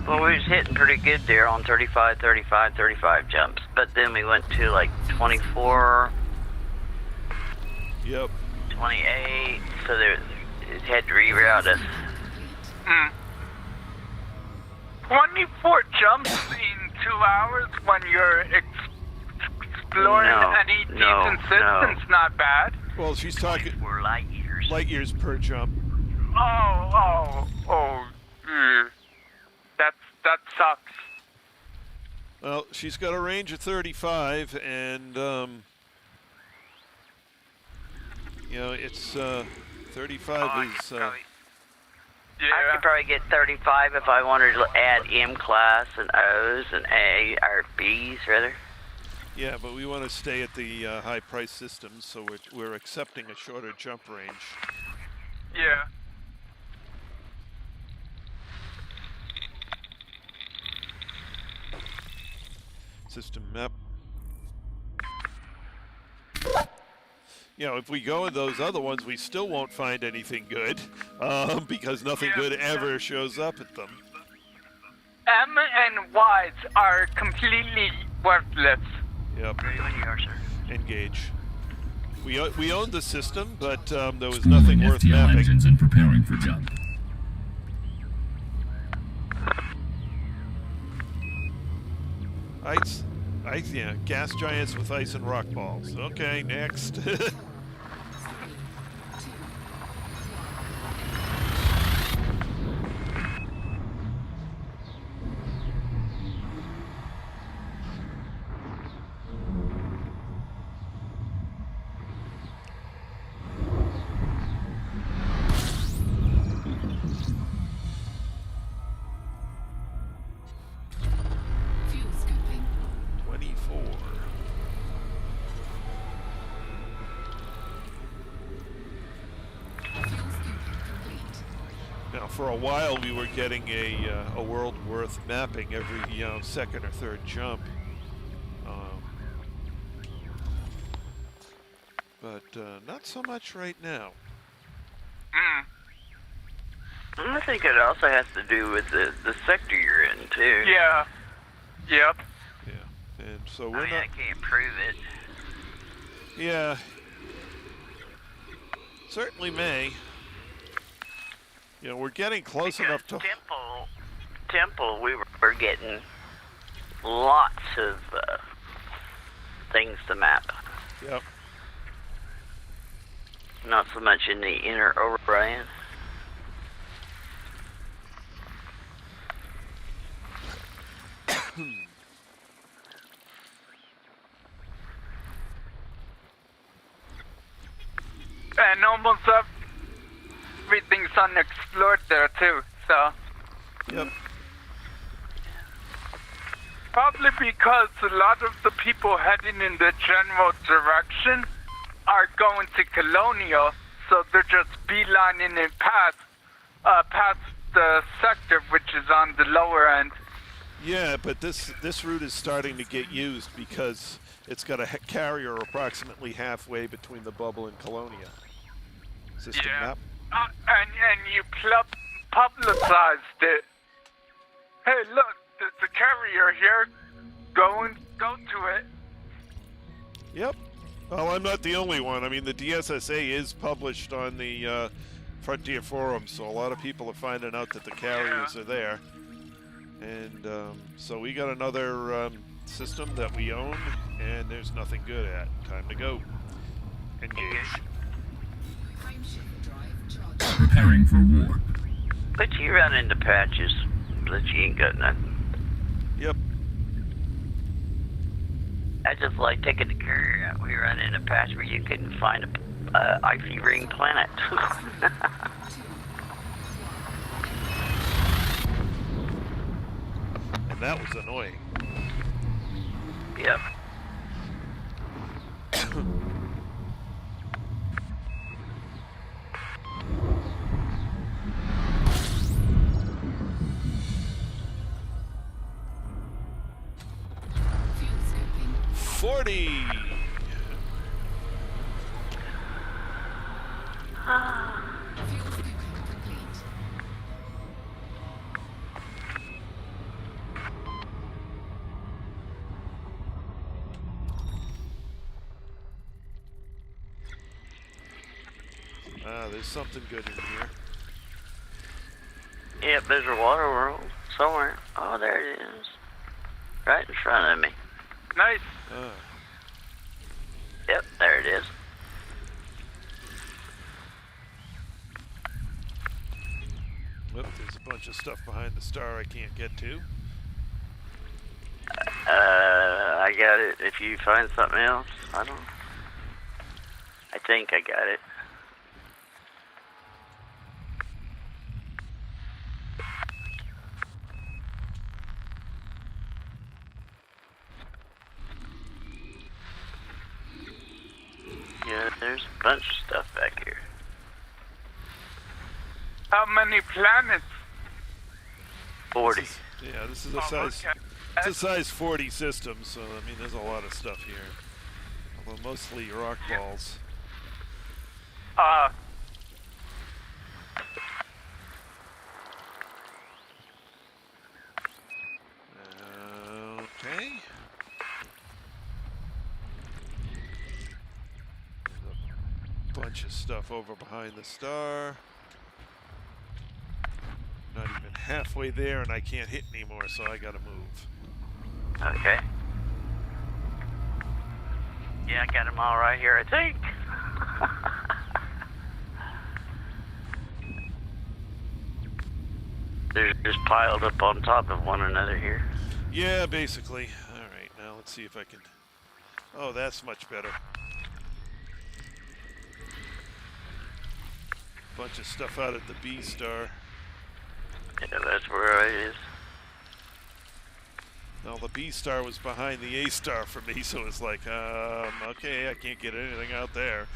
Well, we was hitting pretty good there on 35, 35, 35 jumps, but then we went to like 24, Yep. 28, so it had to reroute us. 24 jumps in 2 hours when you're exploring any decent system's not bad. Well, she's talking We're light years. light years per jump. Oh. That sucks. Well, she's got a range of 35, and you know, it's 35 is. Yeah. I could probably get 35 if I wanted to add M class and O's and A or B's rather. Yeah, but we want to stay at the high price systems, so we're accepting a shorter jump range. Yeah. System map. You know, if we go in those other ones, we still won't find anything good, because nothing good ever shows up at them. M and Y's are completely worthless. Yep. Ready when you are, sir. Engage. We owned the system, but there was Spooling nothing worth FTL mapping. engines and preparing for jump. Ice, yeah, gas giants with ice and rock balls. Okay, next. 4, 3, 2. Fuel scooping. 24. Fuel scooping complete. Now, for a while, we were getting a world worth mapping every, second or third jump. but not so much right now. I think it also has to do with the sector you're in, too. Yeah. Yep. Yeah, and so I we're mean, not. I can't prove it. Yeah, certainly may. You know, we're getting close enough to. Temple, we were getting lots of things to map. Yep. Not so much in the inner Orion. And almost everything's unexplored there too, so. Yep. Probably because a lot of the people heading in the general direction are going to Colonia, so they're just beelining it past the sector, which is on the lower end. Yeah, but this route is starting to get used because it's got a carrier approximately halfway between the bubble and Colonia. System map. And you publicized it. Hey, look, there's a carrier here. Go to it. Yep. Well, I'm not the only one. I mean, the DSSA is published on the Frontier Forum, so a lot of people are finding out that the carriers are there. And so we got another system that we own, and there's nothing good at. Time to go. Engage. Frameshift drive charged. Preparing for war. But you run into patches that you ain't got nothing. Yep. I just like taking the carrier out. We run in a patch where you couldn't find a icy ring planet. And that was annoying. Yep. Fuel scoping. 40! Fuel scoping complete. There's something good in here. Yep, there's a water world somewhere. Oh, there it is. Right in front of me. Nice. Yep, there it is. Well, there's a bunch of stuff behind the star I can't get to. I got it. If you find something else, I think I got it. Yeah, there's a bunch of stuff back here. How many planets? 40. Yeah, this is a Oh, size. okay. It's a size 40 system, so I mean, there's a lot of stuff here. Although mostly rock balls. Okay. A bunch of stuff over behind the star. Not even halfway there, and I can't hit anymore, so I gotta move. Okay. Yeah, I got them all right here, I think. They're just piled up on top of one another here. Yeah, basically. Alright, now let's see if I can... Oh, that's much better. Bunch of stuff out at the B star. Yeah, that's where it is. Now the B star was behind the A star for me, so it's like, okay, I can't get anything out there.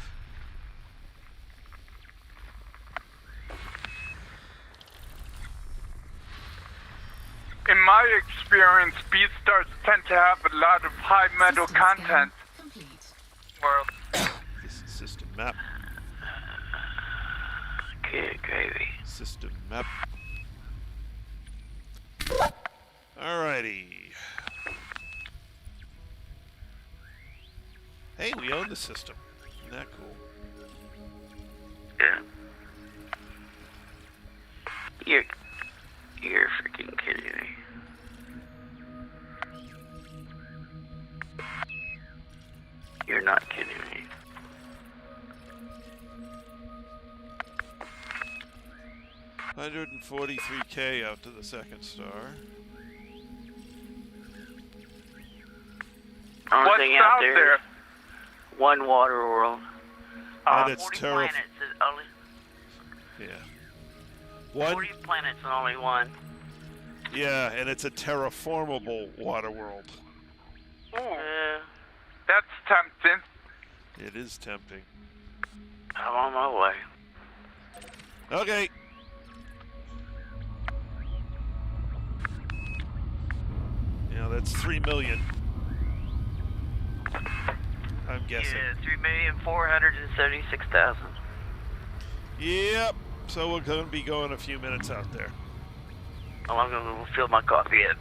In my experience, B stars tend to have a lot of high metal System scan content. complete. World. This map. Good gravy. System map. Alrighty. Hey, we own the system. Isn't that cool? Yeah. You're freaking kidding me. You're not kidding me. $143K out to the second star. Only What's thing out there there? is one water world. And it's 40 terrible. planets is only Yeah. 40 planets and only one. Yeah, and it's a terraformable water world. Ooh, that's tempting. It is tempting. I'm on my way. Okay. Yeah, that's 3 million. I'm guessing. Yeah, 3,476,000. Yep. So we're going to be going a few minutes out there. I'm gonna fill my coffee up.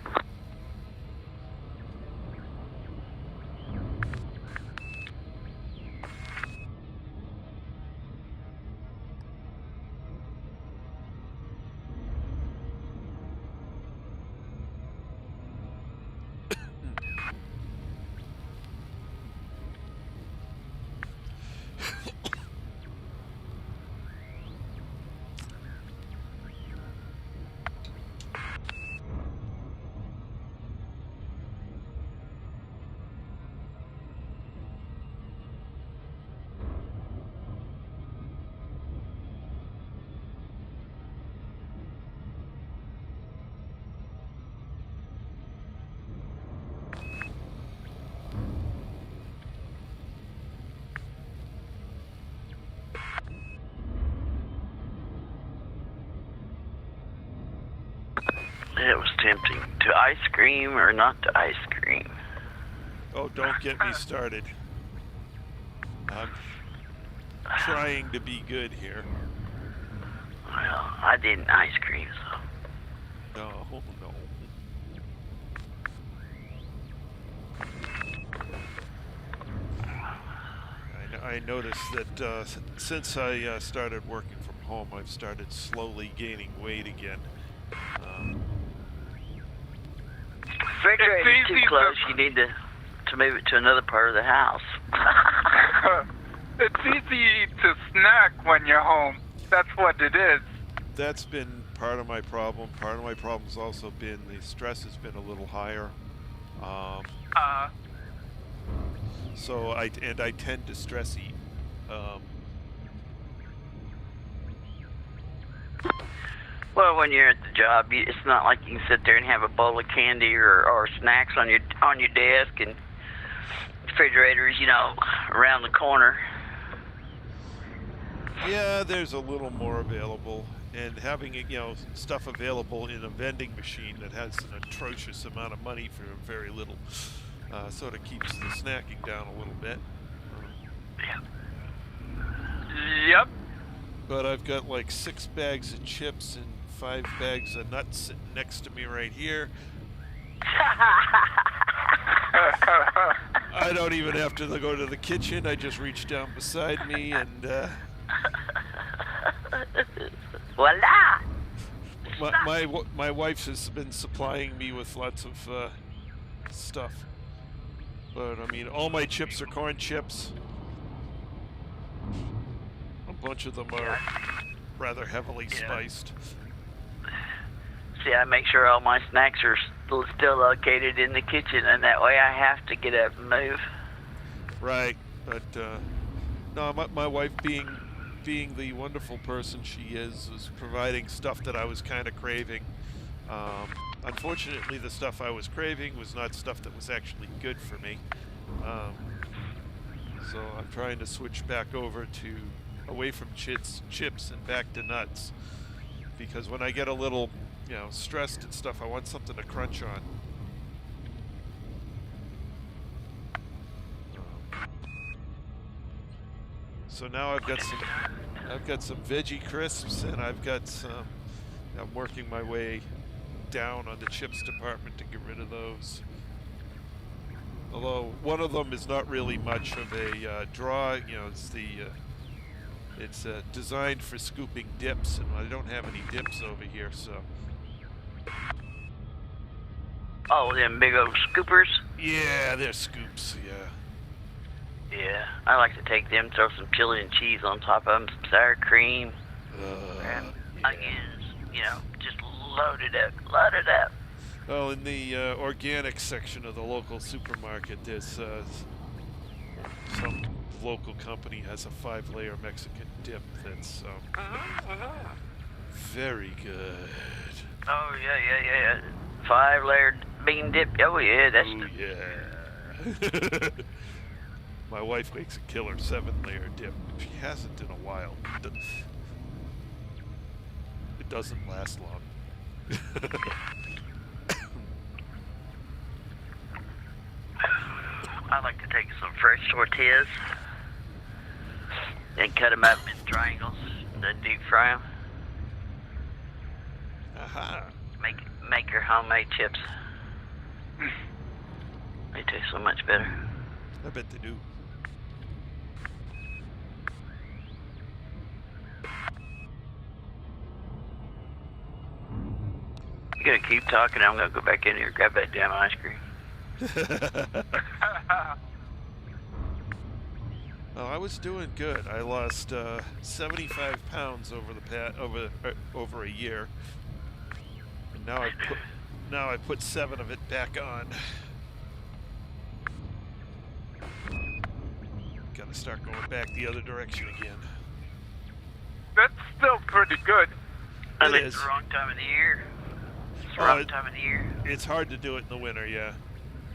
It was tempting. To ice cream or not to ice cream? Oh, don't get me started. I'm trying to be good here. Well, I didn't ice cream, so. No, no. I noticed that since I started working from home, I've started slowly gaining weight again. Refrigerator's too close. You need to move it to another part of the house. It's easy to snack when you're home. That's what it is. That's been part of my problem. Part of my problem's also been the stress has been a little higher. So I tend to stress eat. Well, when you're at the job, it's not like you can sit there and have a bowl of candy or snacks on your desk, and refrigerators, around the corner. Yeah, there's a little more available, and having stuff available in a vending machine that has an atrocious amount of money for very little sort of keeps the snacking down a little bit. Yep. But I've got like 6 bags of chips and 5 bags of nuts sitting next to me right here. I don't even have to go to the kitchen. I just reach down beside me and Voila! my wife has been supplying me with lots of stuff. But I mean, all my chips are corn chips. A bunch of them are rather heavily spiced. See, I make sure all my snacks are still located in the kitchen, and that way I have to get up and move. Right, but no, my wife, being the wonderful person she is providing stuff that I was kind of craving. Unfortunately, the stuff I was craving was not stuff that was actually good for me. So I'm trying to switch back over to away from chips and back to nuts, because when I get a little, stressed and stuff, I want something to crunch on. So now I've got some veggie crisps, and I've got some. I'm working my way down on the chips department to get rid of those. Although one of them is not really much of a draw. You know, it's designed for scooping dips, and I don't have any dips over here, so. Oh, them big old scoopers? Yeah, they're scoops, yeah. Yeah, I like to take them, throw some chili and cheese on top of them, some sour cream, and onions, you know, just load it up. Well, in the organic section of the local supermarket, there's some local company has a 5-layer Mexican dip that's very good. Oh, yeah. 5-layered bean dip. Oh, yeah, that's yeah. My wife makes a killer 7-layer dip. She hasn't in a while. It doesn't last long. I like to take some fresh tortillas and cut them up in triangles and then deep fry them. Aha. Make your homemade chips. They taste so much better. I bet they do. You gotta keep talking. I'm gonna go back in here and grab that damn ice cream. Well, I was doing good. I lost 75 pounds over a year, and now I put 7 of it back on. Gotta start going back the other direction again. That's still pretty good. I think It it's is. the wrong time of the year. It's the Oh, wrong time of the year. It's hard to do it in the winter, yeah.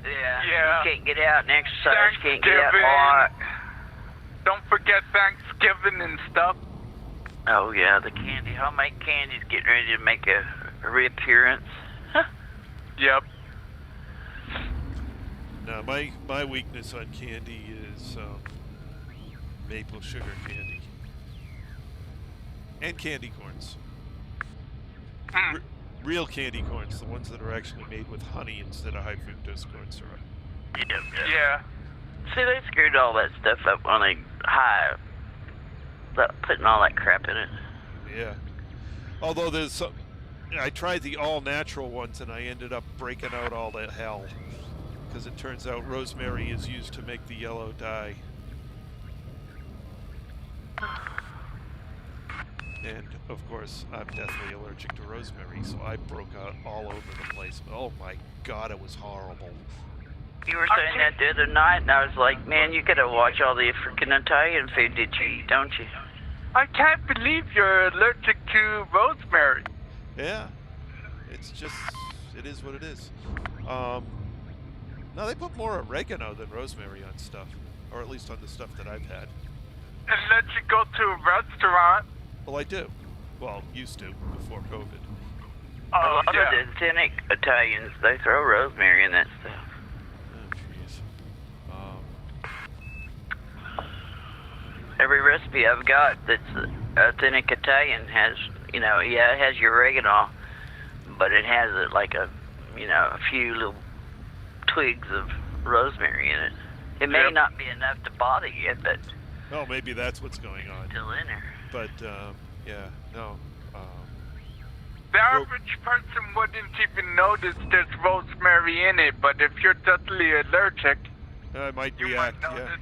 Yeah. You can't get out and exercise. Can't get out Thanksgiving. hot. Don't forget Thanksgiving and stuff. Oh yeah, the candy, homemade candy's getting ready to make a reappearance. Yep. Now, my weakness on candy is maple sugar candy and candy corns. Real candy corns, the ones that are actually made with honey instead of high fructose corn syrup. Yeah. See, they screwed all that stuff up on a high, putting all that crap in it. Yeah. Although there's some, I tried the all-natural ones and I ended up breaking out all that hell, because it turns out rosemary is used to make the yellow dye. And of course, I'm deathly allergic to rosemary, so I broke out all over the place. Oh my God, it was horrible. You were saying that the other night, and I was like, man, you gotta watch all the freaking Italian food that you eat, don't you? I can't believe you're allergic to rosemary. Yeah, it's just, it is what it is. No, they put more oregano than rosemary on stuff, or at least on the stuff that I've had. Unless you go to a restaurant. Well, I do. Well, used to, before COVID. A Oh, lot of yeah. the authentic Italians, they throw rosemary in that stuff. Oh, jeez. Every recipe I've got that's authentic Italian has, you know, yeah, it has your oregano, but it has like a few little twigs of rosemary in it. It may Yep. not be enough to bother you, but Oh, maybe that's what's going on. still in there. But, yeah, no. The average person wouldn't even notice there's rosemary in it, but if you're deathly allergic, I might you react, might yeah.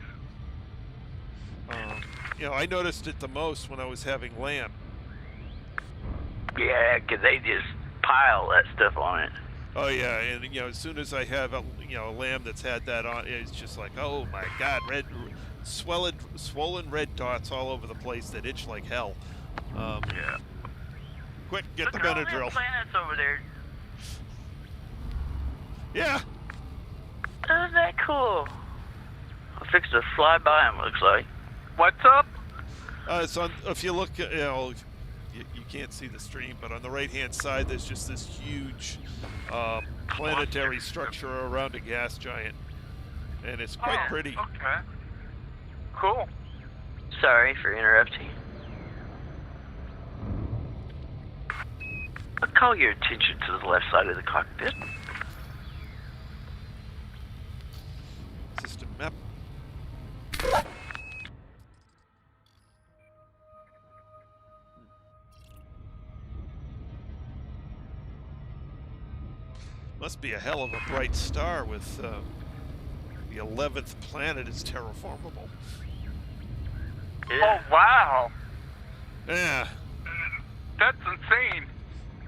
notice. I noticed it the most when I was having lamb. Yeah, 'cause they just pile that stuff on it. Oh yeah, and as soon as I have a lamb that's had that on, it's just like, oh my God, swollen red dots all over the place that itch like hell. Yeah. Quick, get Look the at all them Benadryl. planets over there. Yeah. Isn't that cool? I fixed to fly by them, looks like. What's up? It's on. If you look, you can't see the stream, but on the right-hand side, there's just this huge planetary structure around a gas giant, and it's quite pretty. Okay. Cool. Sorry for interrupting. I'll call your attention to the left side of the cockpit. System map. Must be a hell of a bright star with the 11th planet is terraformable. Yeah. Oh, wow. Yeah. That's insane.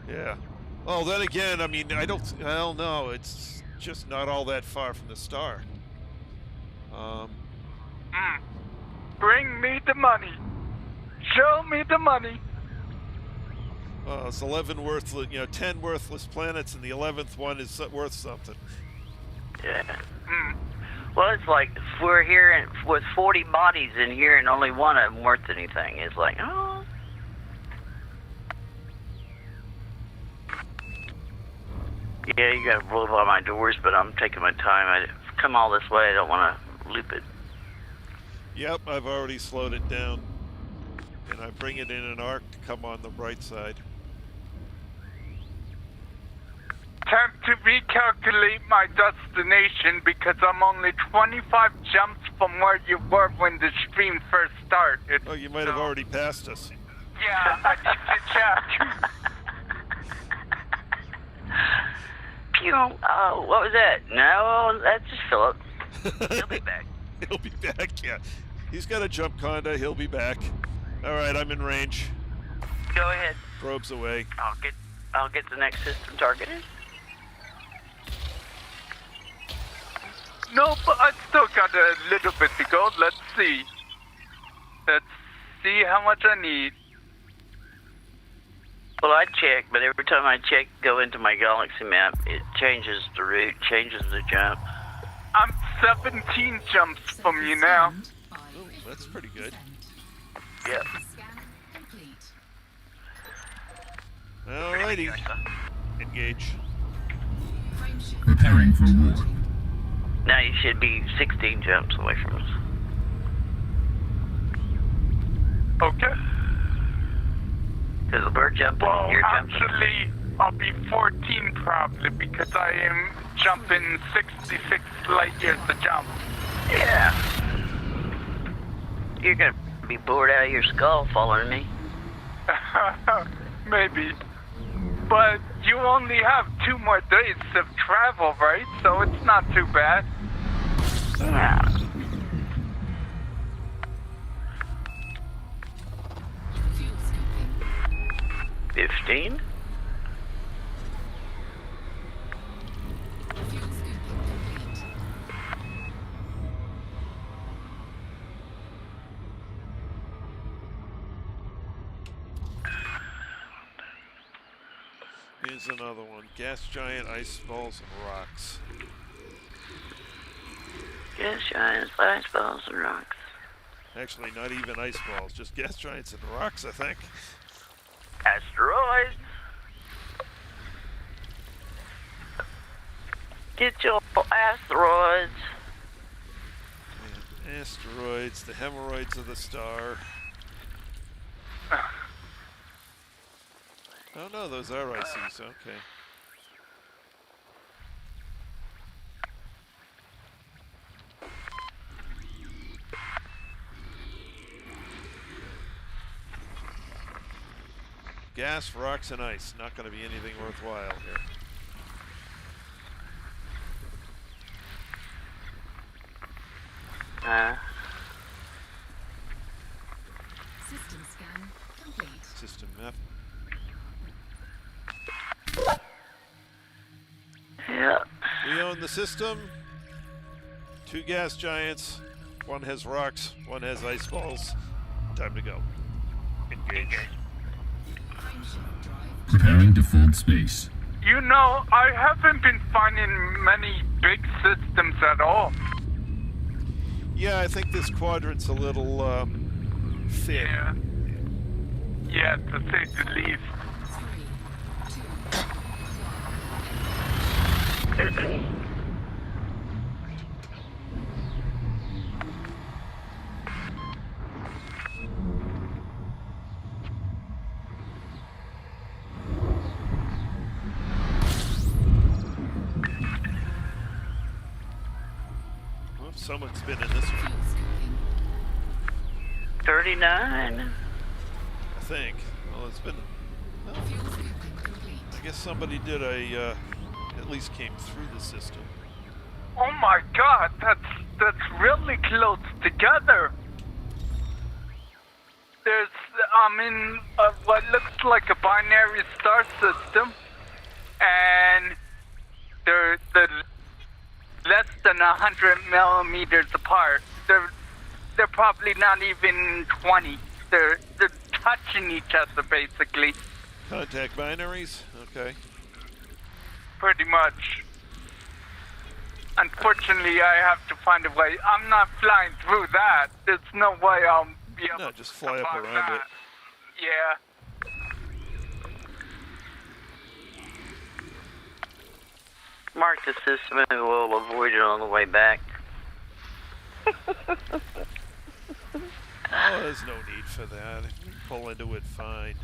Yeah. Well, then again, I mean, I don't know. It's just not all that far from the star. Bring me the money. Show me the money. Well, it's 11 worthless, 10 worthless planets, and the 11th one is worth something. Yeah. Well, it's like if we're here with 40 bodies in here and only one of them worth anything. It's like, oh. Yeah, you gotta roll by my doors, but I'm taking my time. I've come all this way. I don't want to loop it. Yep, I've already slowed it down. And I bring it in an arc to come on the right side. Time to recalculate my destination because I'm only 25 jumps from where you were when the stream first started. Oh, you might have already passed us. Yeah, I need to check. Pew. Oh, what was that? No, that's just Phillip. He'll be back. He'll be back, yeah. He's got a jump conda, he'll be back. Alright, I'm in range. Go ahead. Probes away. I'll get the next system targeted. No, but I still got a little bit to go. Let's see. Let's see how much I need. Well, I check, but every time I check, go into my galaxy map, it changes the route, changes the jump. I'm 17 jumps from you now. Oh, that's pretty good. Yep. Scan complete. Alrighty. Engage. Frameshift Preparing for war. Now you should be 16 jumps away from us. Okay. Because we're jumping, Well, you're jumping. actually, I'll be 14 probably because I am jumping 66 light years to jump. Yeah. You're gonna be bored out of your skull following me. Maybe. But you only have 2 more days of travel, right? So it's not too bad. Yeah. fuel scooping. 15? Fuel scooping complete. Here's another one. Gas giant, ice balls, and rocks. Gas giants, ice balls, and rocks. Actually, not even ice balls, just gas giants and rocks, I think. Asteroids. Get your asteroids. And asteroids, the hemorrhoids of the star. Oh no, those are ices, okay. Gas, rocks, and ice. Not going to be anything worthwhile here. System scan complete. System map. Yeah. We own the system. 2 gas giants. 1 has rocks. 1 has ice balls. Time to go. Engage. Frameshift drive. Preparing to fold space. You know, I haven't been finding many big systems at all. Yeah, I think this quadrant's a little thin. Yeah. Yeah, to say the least. 3, 2, someone's been in this one, Fuel scooping. 39. I think. Well, it's been... Well, Fuel scooping complete. I guess somebody did a... at least came through the system. Oh my god, that's really close together. There's, what looks like a binary star system, and they're less than 100 millimeters apart. They're probably not even 20. They're touching each other basically. Contact binaries? Okay. Pretty much. Unfortunately, I have to find a way. I'm not flying through that. There's no way I'll be able No, to just fly up survive around that. it. Yeah. Mark the system and we'll avoid it on the way back. Oh, there's no need for that. You can pull into it fine.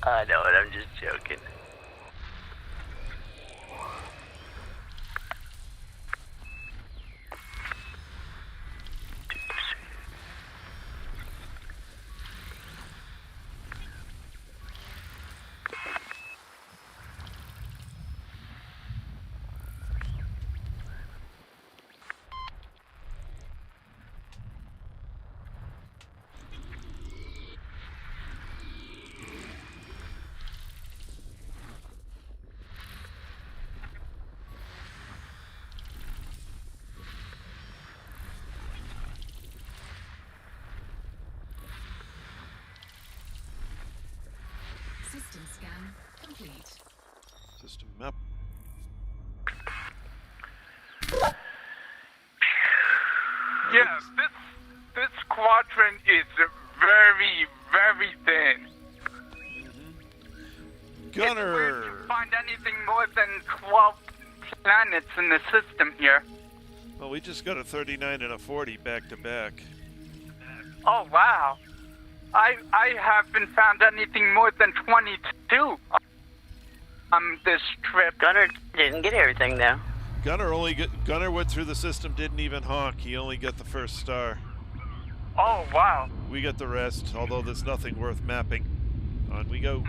I know it, I'm just joking. System scan complete. System map. Yeah, this quadrant is very, very thin. It's weird Gunner! to find anything more than 12 planets in the system here. Well, we just got a 39 and a 40 back to back. Oh wow. I haven't found anything more than 22 on this trip. Gunner didn't get everything though. Gunner went through the system, didn't even honk. He only got the first star. Oh wow. We got the rest, although there's nothing worth mapping. On we go.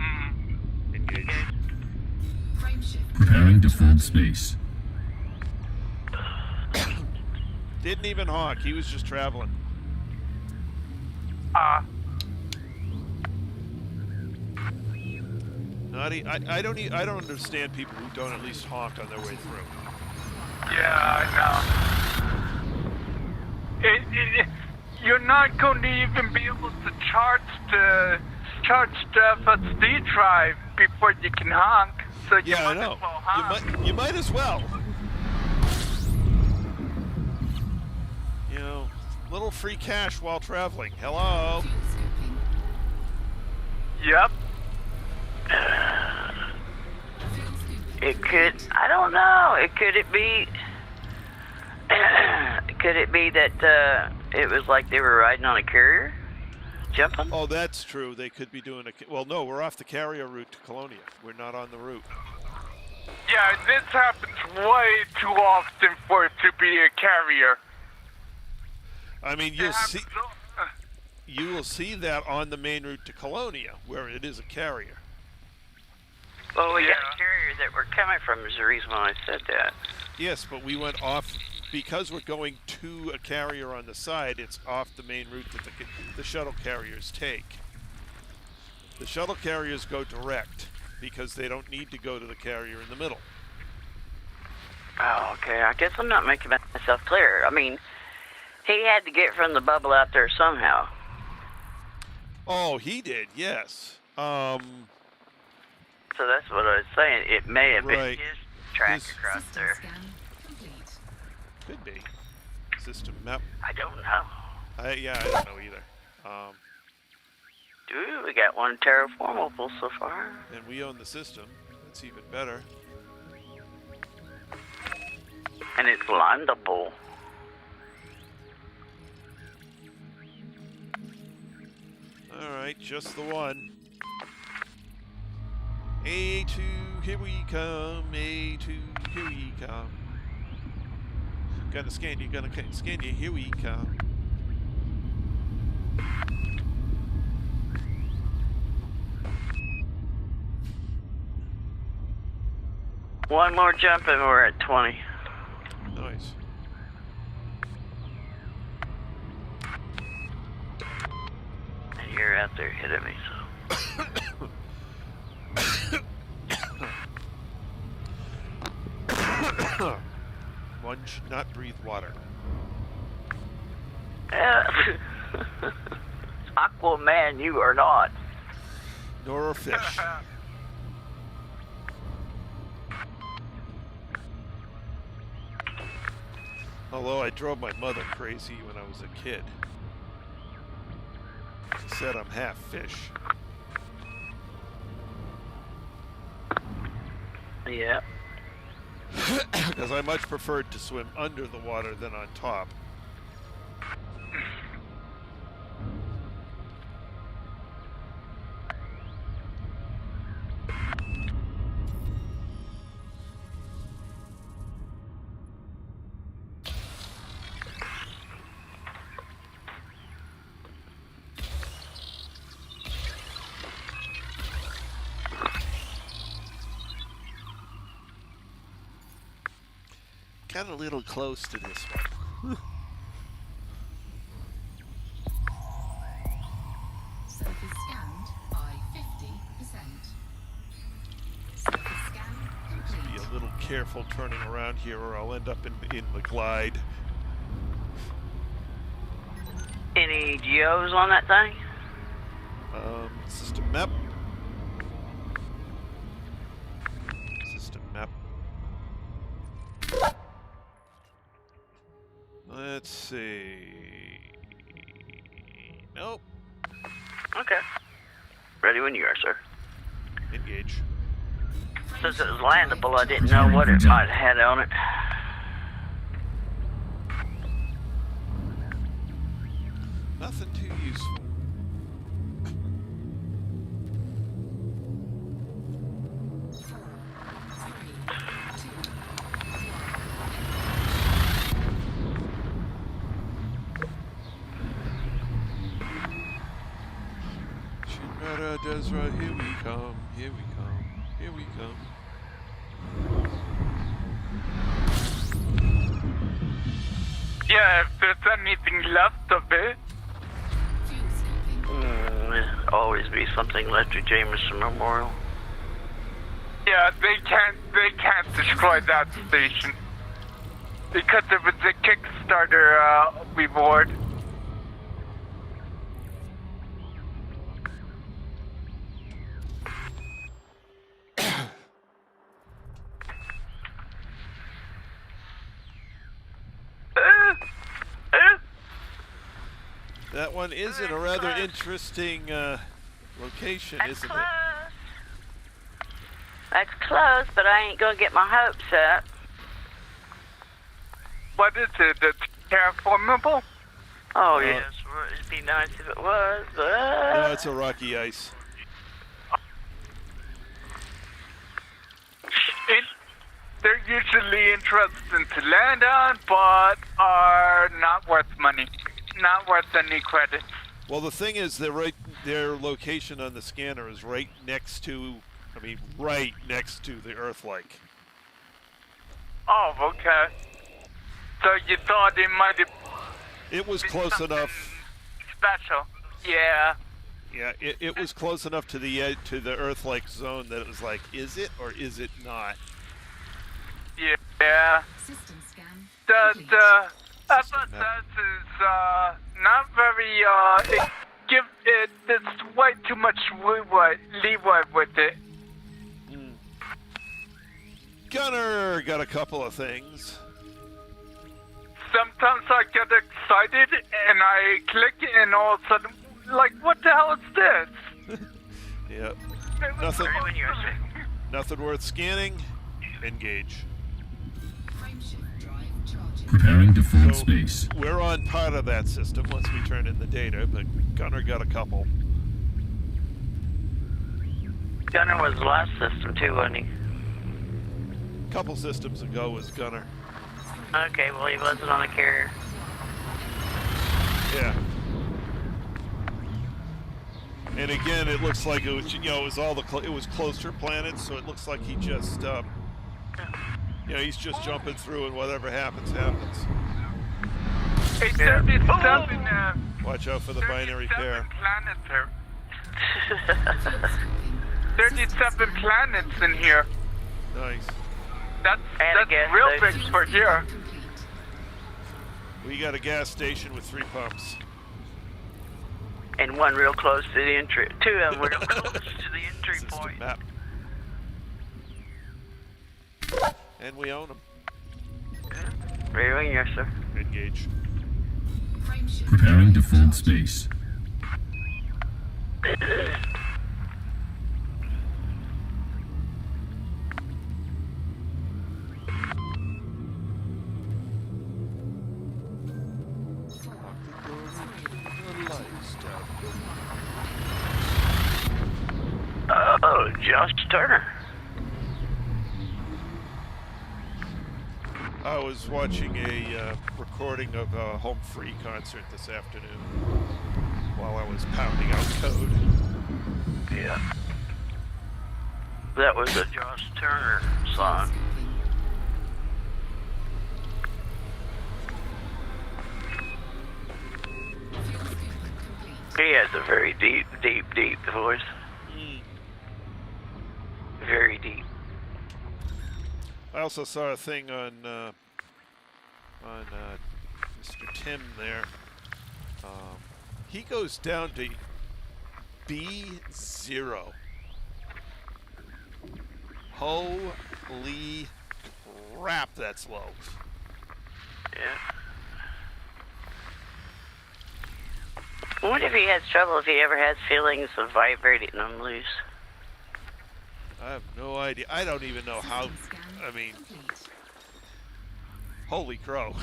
Engage. Frame shift. Preparing to fold space. Didn't even honk. He was just traveling. Naughty. I don't understand people who don't at least honk on their way through. Yeah, I know. You're not going to even be able to charge the FSD drive before you can honk. So you Yeah, I might know. as well honk. You might as well. You know, little free cash while traveling. Hello. Fuel scooping. Yep. Fuel scooping. It could, I don't know, could it be that it was like they were riding on a carrier? Jumping? Oh, that's true. They could be doing well, no, we're off the carrier route to Colonia. We're not on the route. Yeah, this happens way too often for it to be a carrier. I mean, It you happens will see that on the main route to Colonia, where it is a carrier. Well, we got Yeah. a carrier that we're coming from is the reason why I said that. Yes, but we went off because we're going to a carrier on the side. It's off the main route that the shuttle carriers take. The shuttle carriers go direct because they don't need to go to the carrier in the middle. Oh, okay. I guess I'm not making myself clear. I mean, he had to get from the bubble out there somehow. Oh, he did, yes. So that's what I was saying. It may have been Right. his track His- across System there. scan complete. Could be. System map. I don't know. Yeah, I don't know either. Dude, we got one terraformable so far. And we own the system. That's even better. And it's landable. All right, just the one. A2, here we come. A2, here we come. Gonna scan you, gonna scan you. Here we come. One more jump and we're at 20. Nice. And you're out there hitting me, so. One should not breathe water. Aquaman, you are not. Nor a fish. Although I drove my mother crazy when I was a kid. She said I'm half fish. Yeah. Because I much preferred to swim under the water than on top. Got a little close to this one. Surface scanned by 50%. Surface scan complete. Be a little careful turning around here or I'll end up in the glide. Any geos on that thing? System map. System map. Let's see. Nope. Okay. Ready when you are, sir. Engage. Since it was landable, I didn't know what it might have had on it. Nothing too useful. Shinrarta Dezhra, here we come, here we come, here we come. Yeah, if there's anything left of it. Fuel scooping. There'll always be something left at Jameson Memorial. Yeah, they can't destroy that station. Because it was a Kickstarter reward. That one is in a rather interesting location, isn't it? That's close, but I ain't gonna get my hopes up. What is it? It's terraformable? Oh, yes. It'd be nice if it was, but... No, it's a rocky ice. They're usually interesting to land on, but are not worth money. Not worth any credit. Well, the thing is, their location on the scanner is right next to, right next to the Earth-like. Oh, okay. So you thought it might have It was been close something enough. special. Yeah. Yeah, it was close enough to the Earth-like zone that it was like, is it or is it not? Yeah. System scan The complete. FSS is not very there's way too much leeway with it. Gunner got a couple of things. Sometimes I get excited and I click and all of a sudden, like, what the hell is this? Yep. Nothing. Nothing worth scanning. Engage. Frameshift drive charging. Preparing to fall So space. we're on part of that system once we turn in the data, but Gunner got a couple. Gunner was the last system, too, wasn't he? Couple systems ago was Gunner. Okay, well, he wasn't on a carrier. Yeah. And again, it looks like it was, you know, it was all it was cluster planets, so it looks like he just, you know, he's just jumping through, and whatever happens, happens. Hey, 37, Watch out for the binary pair. planets here. 37 planets in here. Nice. That's gas real station. big for here. We got a gas station with 3 pumps. And one real close to the entry. 2 of them real close to the entry System point. map. And we own them. Ready wing, yes, sir. Engage. Frameshift Preparing to drive fold charging. space. Oh, Josh Turner. I was watching a recording of a Home Free concert this afternoon while I was pounding out code. Yeah. That was a Josh Turner song. He has a very deep, deep, deep voice. Very deep. I also saw a thing on Mr. Tim there. He goes down to B0. Holy crap, that's low. Yeah. I wonder if he has trouble, if he ever has feelings of vibrating them loose. I have no idea. I don't even know how. I mean, holy crow.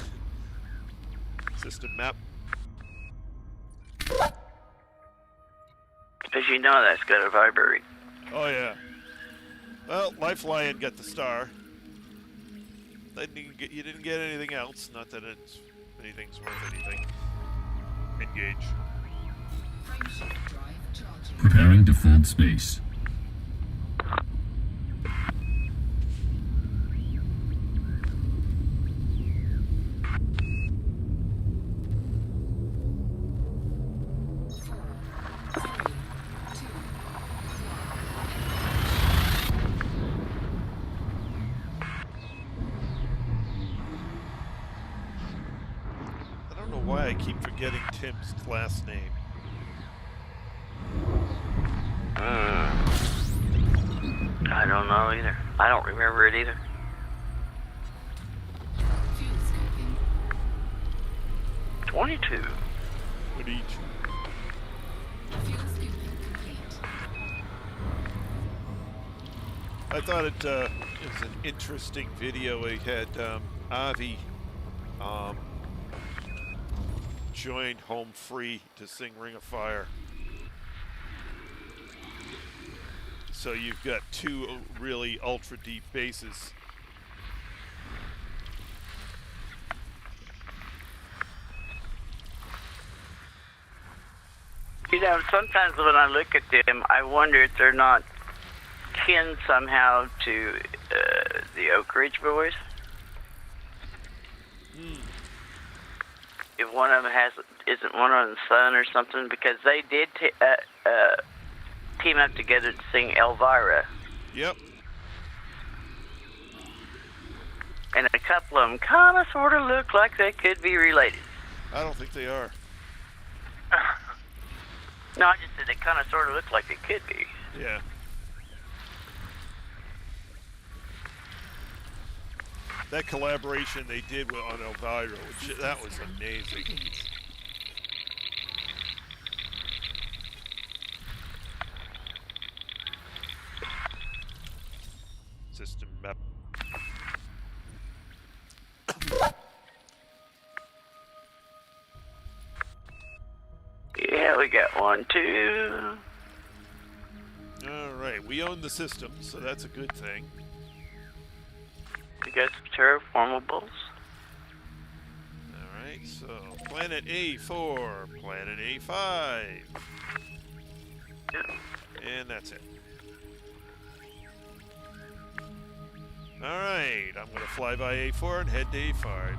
System map. Because you know that's going to vibrate. Oh, yeah. Well, Lifeline got the star. You didn't get anything else. Not that anything's worth anything. Engage. Frameshift drive charging. Preparing to fold space. I don't know why I keep forgetting Tim's last name. I don't know either. I don't remember it either. Fuel scoping. 22. Would each. Fuel scoping complete. I thought it was an interesting video. He had Avi joined Home Free to sing Ring of Fire. So you've got 2 really ultra deep basses. You know, sometimes when I look at them, I wonder if they're not kin somehow to the Oak Ridge Boys. If one of them isn't one of them son or something, because they did team up together to sing Elvira. Yep. And a couple of them kind of sort of look like they could be related. I don't think they are. No, I just said they kind of sort of look like they could be. Yeah. That collaboration they did on Elvira, that was amazing. System map. Yeah, we got 1, 2. All right, we own the system, so that's a good thing. We got some terraformables. So, planet A4, planet A5. And that's it. Alright, I'm going to fly by A4 and head to A5.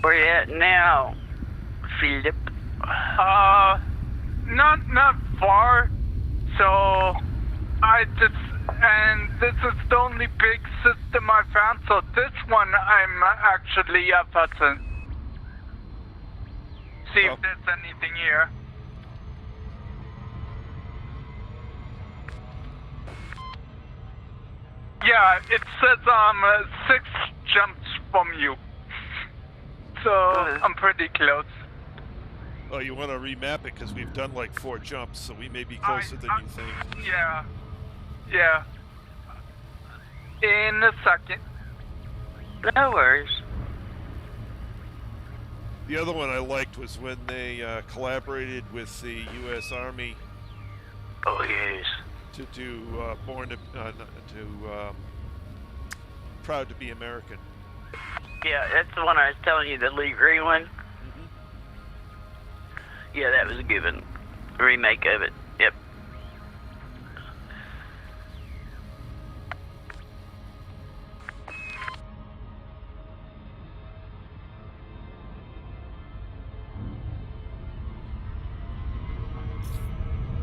Where you at now, Phillip? Not far. So, this is the only big system I found, so this one I'm actually about to see if there's anything here. Yeah, it says 6 jumps from you. So, I'm pretty close. Oh, you want to remap it because we've done like 4 jumps, so we may be closer than you think. Yeah. Yeah. In a second. No worries. The other one I liked was when they collaborated with the U.S. Army. Oh, yes. To do Proud to be American. Yeah, that's the one I was telling you, the Lee Green one. Mm-hmm. Yeah, that was a given. Remake of it. Yep.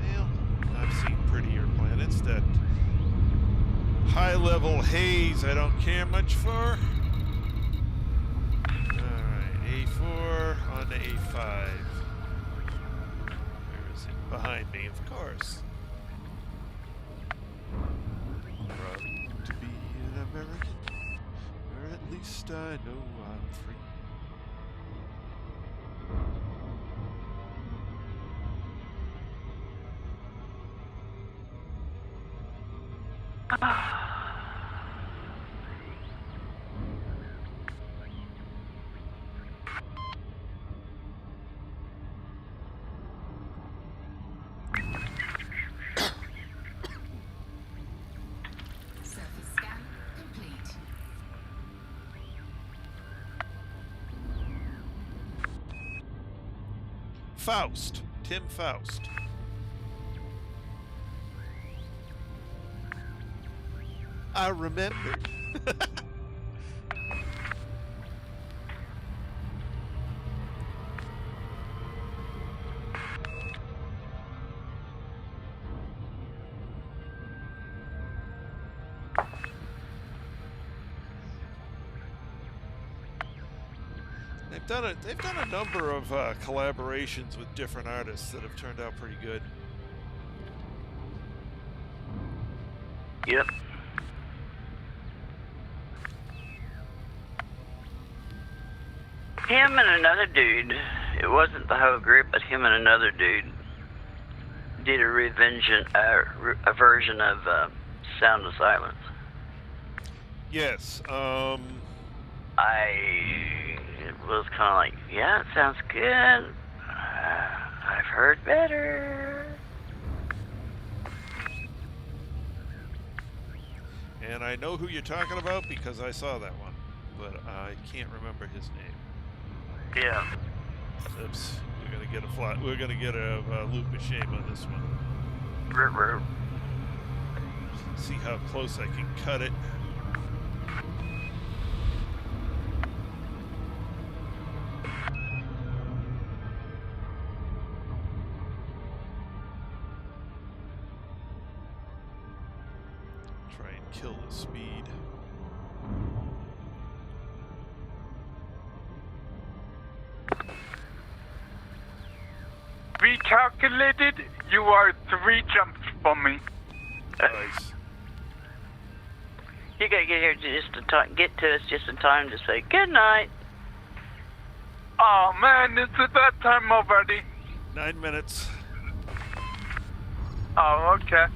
Well, I've seen prettier planets. That high-level haze I don't care much for. Alright, A4 on to A5. Where is it? Behind me, of course. Proud to be an American, or at least I know I'm free. Surface scan complete. Faust. Tim Faust. I remember. They've done a number of collaborations with different artists that have turned out pretty good. Yep. Him and another dude, it wasn't the whole group, but him and another dude did a version of Sound of Silence. Yes. It was kind of like, yeah, it sounds good. I've heard better. And I know who you're talking about because I saw that one, but I can't remember his name. Yeah. Oops. We're gonna get a loop of shame on this one. Ruh-roh. See how close I can cut it. Try and kill the speed. Recalculated, you are 3 jumps from me. Nice. You gotta get here get to us just in time to say good night. Oh man, is it that time already? 9 minutes. Oh, okay.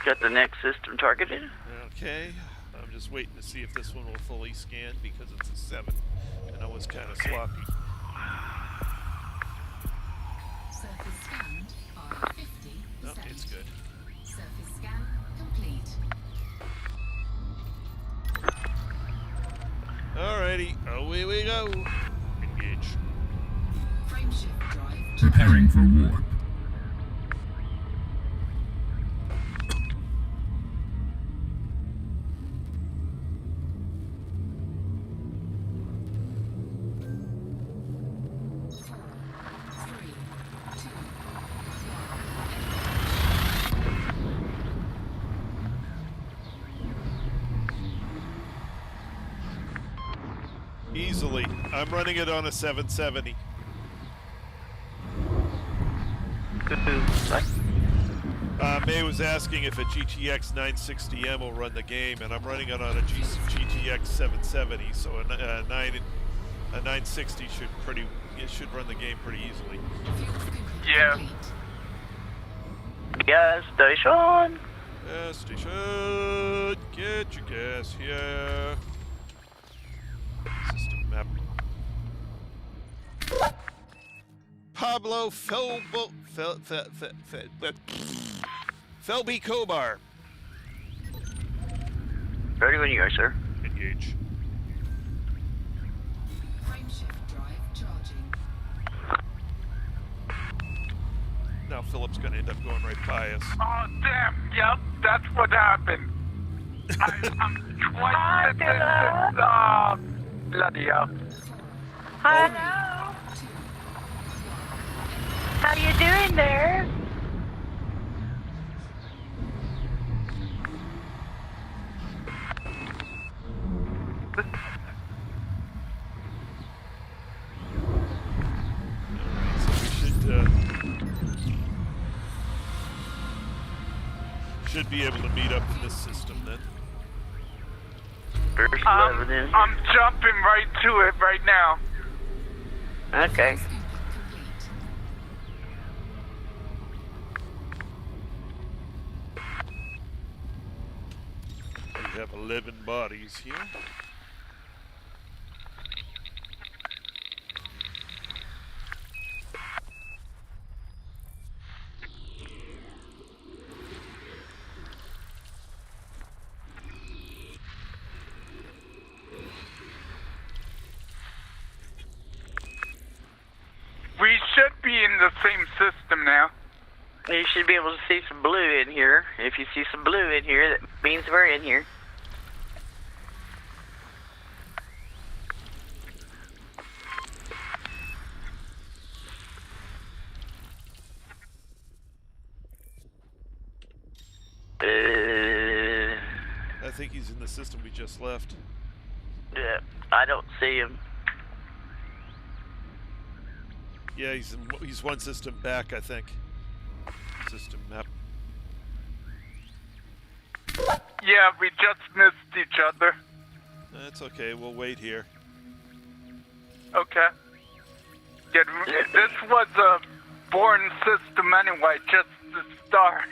Got the next system targeted? Okay. I'm just waiting to see if this one will fully scan because it's a 7 and I was kind of sloppy. Surface scanned by 50%. No, it's good. Surface scan complete. Alrighty, away we go. Engage. Frameshift drive. Preparing for warp. Easily. I'm running it on a 770. May was asking if a GTX 960M will run the game, and I'm running it on a GTX 770, so a 960 should run the game pretty easily. Yeah. Gas station. Gas station, get your gas here. System map. Pablo Felby Kobar. Ready when you are, sir. Engage. Frameshift drive charging. Now Philip's gonna end up going right by us. Oh, damn. Yep, that's what happened. I'm twice the distance. Oh, bloody hell. Hello. How you doing there? So we should be able to meet up in this system then. First 11 in. I'm jumping right to it right now. Okay. We have 11 bodies here. We should be in the same system now. You should be able to see some blue in here. If you see some blue in here, that means we're in here. I think he's in the system we just left. Yeah, I don't see him. Yeah, he's one system back, I think. System map. Yeah, we just missed each other. That's okay, we'll wait here. Okay. Yeah, this was a boring system anyway, just the start.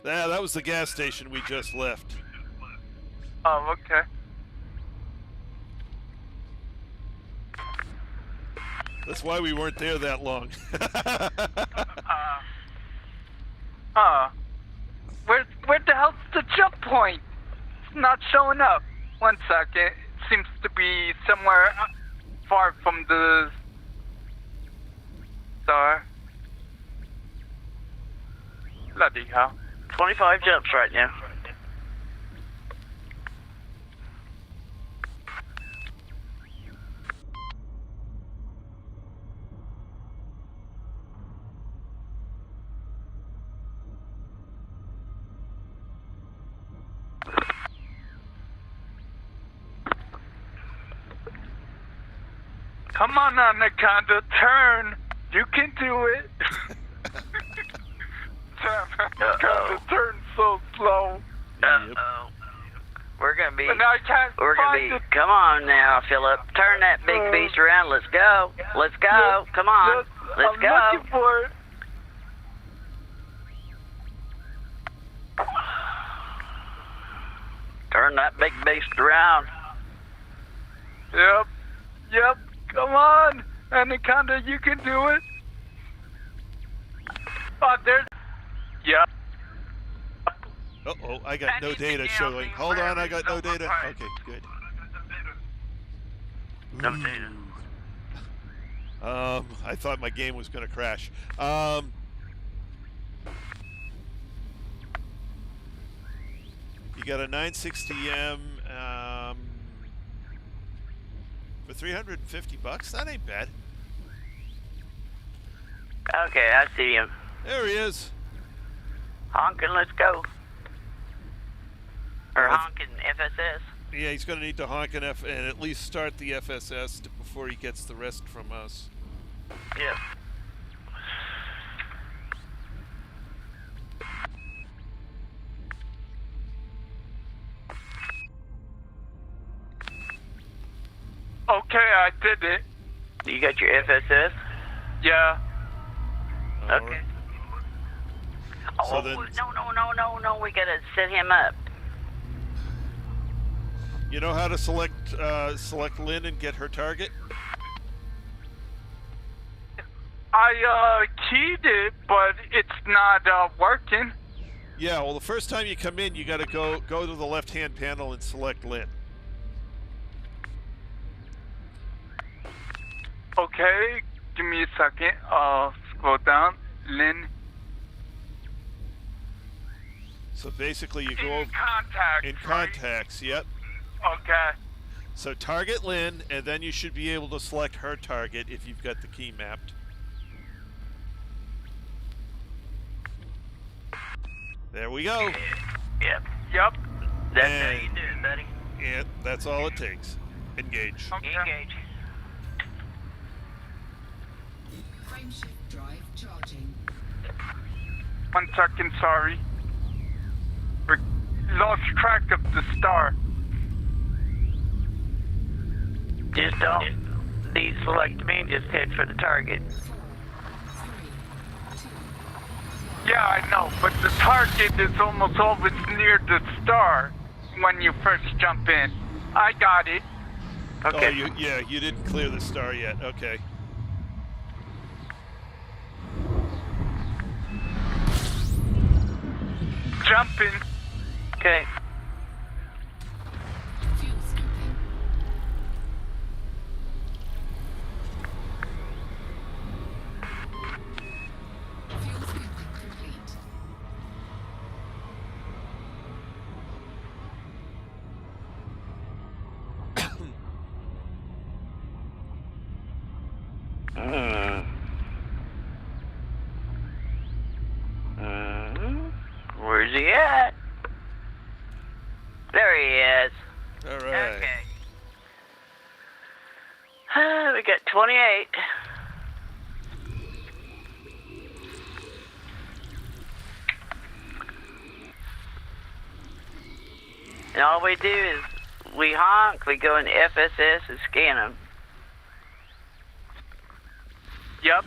Yeah, that was the gas station we just left. Oh, okay. That's why we weren't there that long. Where the hell's the jump point? It's not showing up. One second. It seems to be somewhere far from the star. Bloody hell. 25 jumps right now. Come on, Anaconda, turn. You can do it. Anaconda, turn so slow. Uh-oh. We're gonna be. And I can't find it. Come on now, Phillip. Turn that big beast around. Let's go. Let's go. Come on. Let's go. I'm looking for it. Turn turn that big beast around. Yep. Come on, Anaconda, you can do it. Oh, there's. Yep. Uh-oh, I got no Anything data else showing. in Hold on, I got no Prairie data. Zone Okay, good. No data. I thought my game was going to crash. You got a 960M for $350. That ain't bad. Okay, I see him. There he is. Honking, let's go. Or Well, honking FSS. Yeah, he's going to need to honk and at least start the FSS before he gets the rest from us. Yep. Okay, I did it. You got your FSS? Yeah. Okay. So Oh, then- no, we gotta set him up. You know how to select Lynn and get her target? I keyed it, but it's not working. Yeah, well, the first time you come in, you got to go to the left-hand panel and select Lynn. Okay, give me a second. Scroll down. Lynn. So basically, you go In over contacts. in right? contacts. Yep. Okay. So target Lynn, and then you should be able to select her target if you've got the key mapped. There we go. Yep. Yep. That's And- how you do it, buddy. Yeah, that's all it takes. Engage. Okay. Engage. Frameshift drive charging. 1 second, sorry. We lost track of the star. Just don't deselect me, just head for the target. 4, 3, 2. Yeah, I know, but the target is almost always near the star when you first jump in. I got it. Okay. Oh, you didn't clear the star yet. Okay. Jumping. Okay. Fuel scooping. Fuel scooping complete. Where's he at? There he is. All right. Okay. We got 28. And all we do is we honk, we go in FSS and scan them. Yep.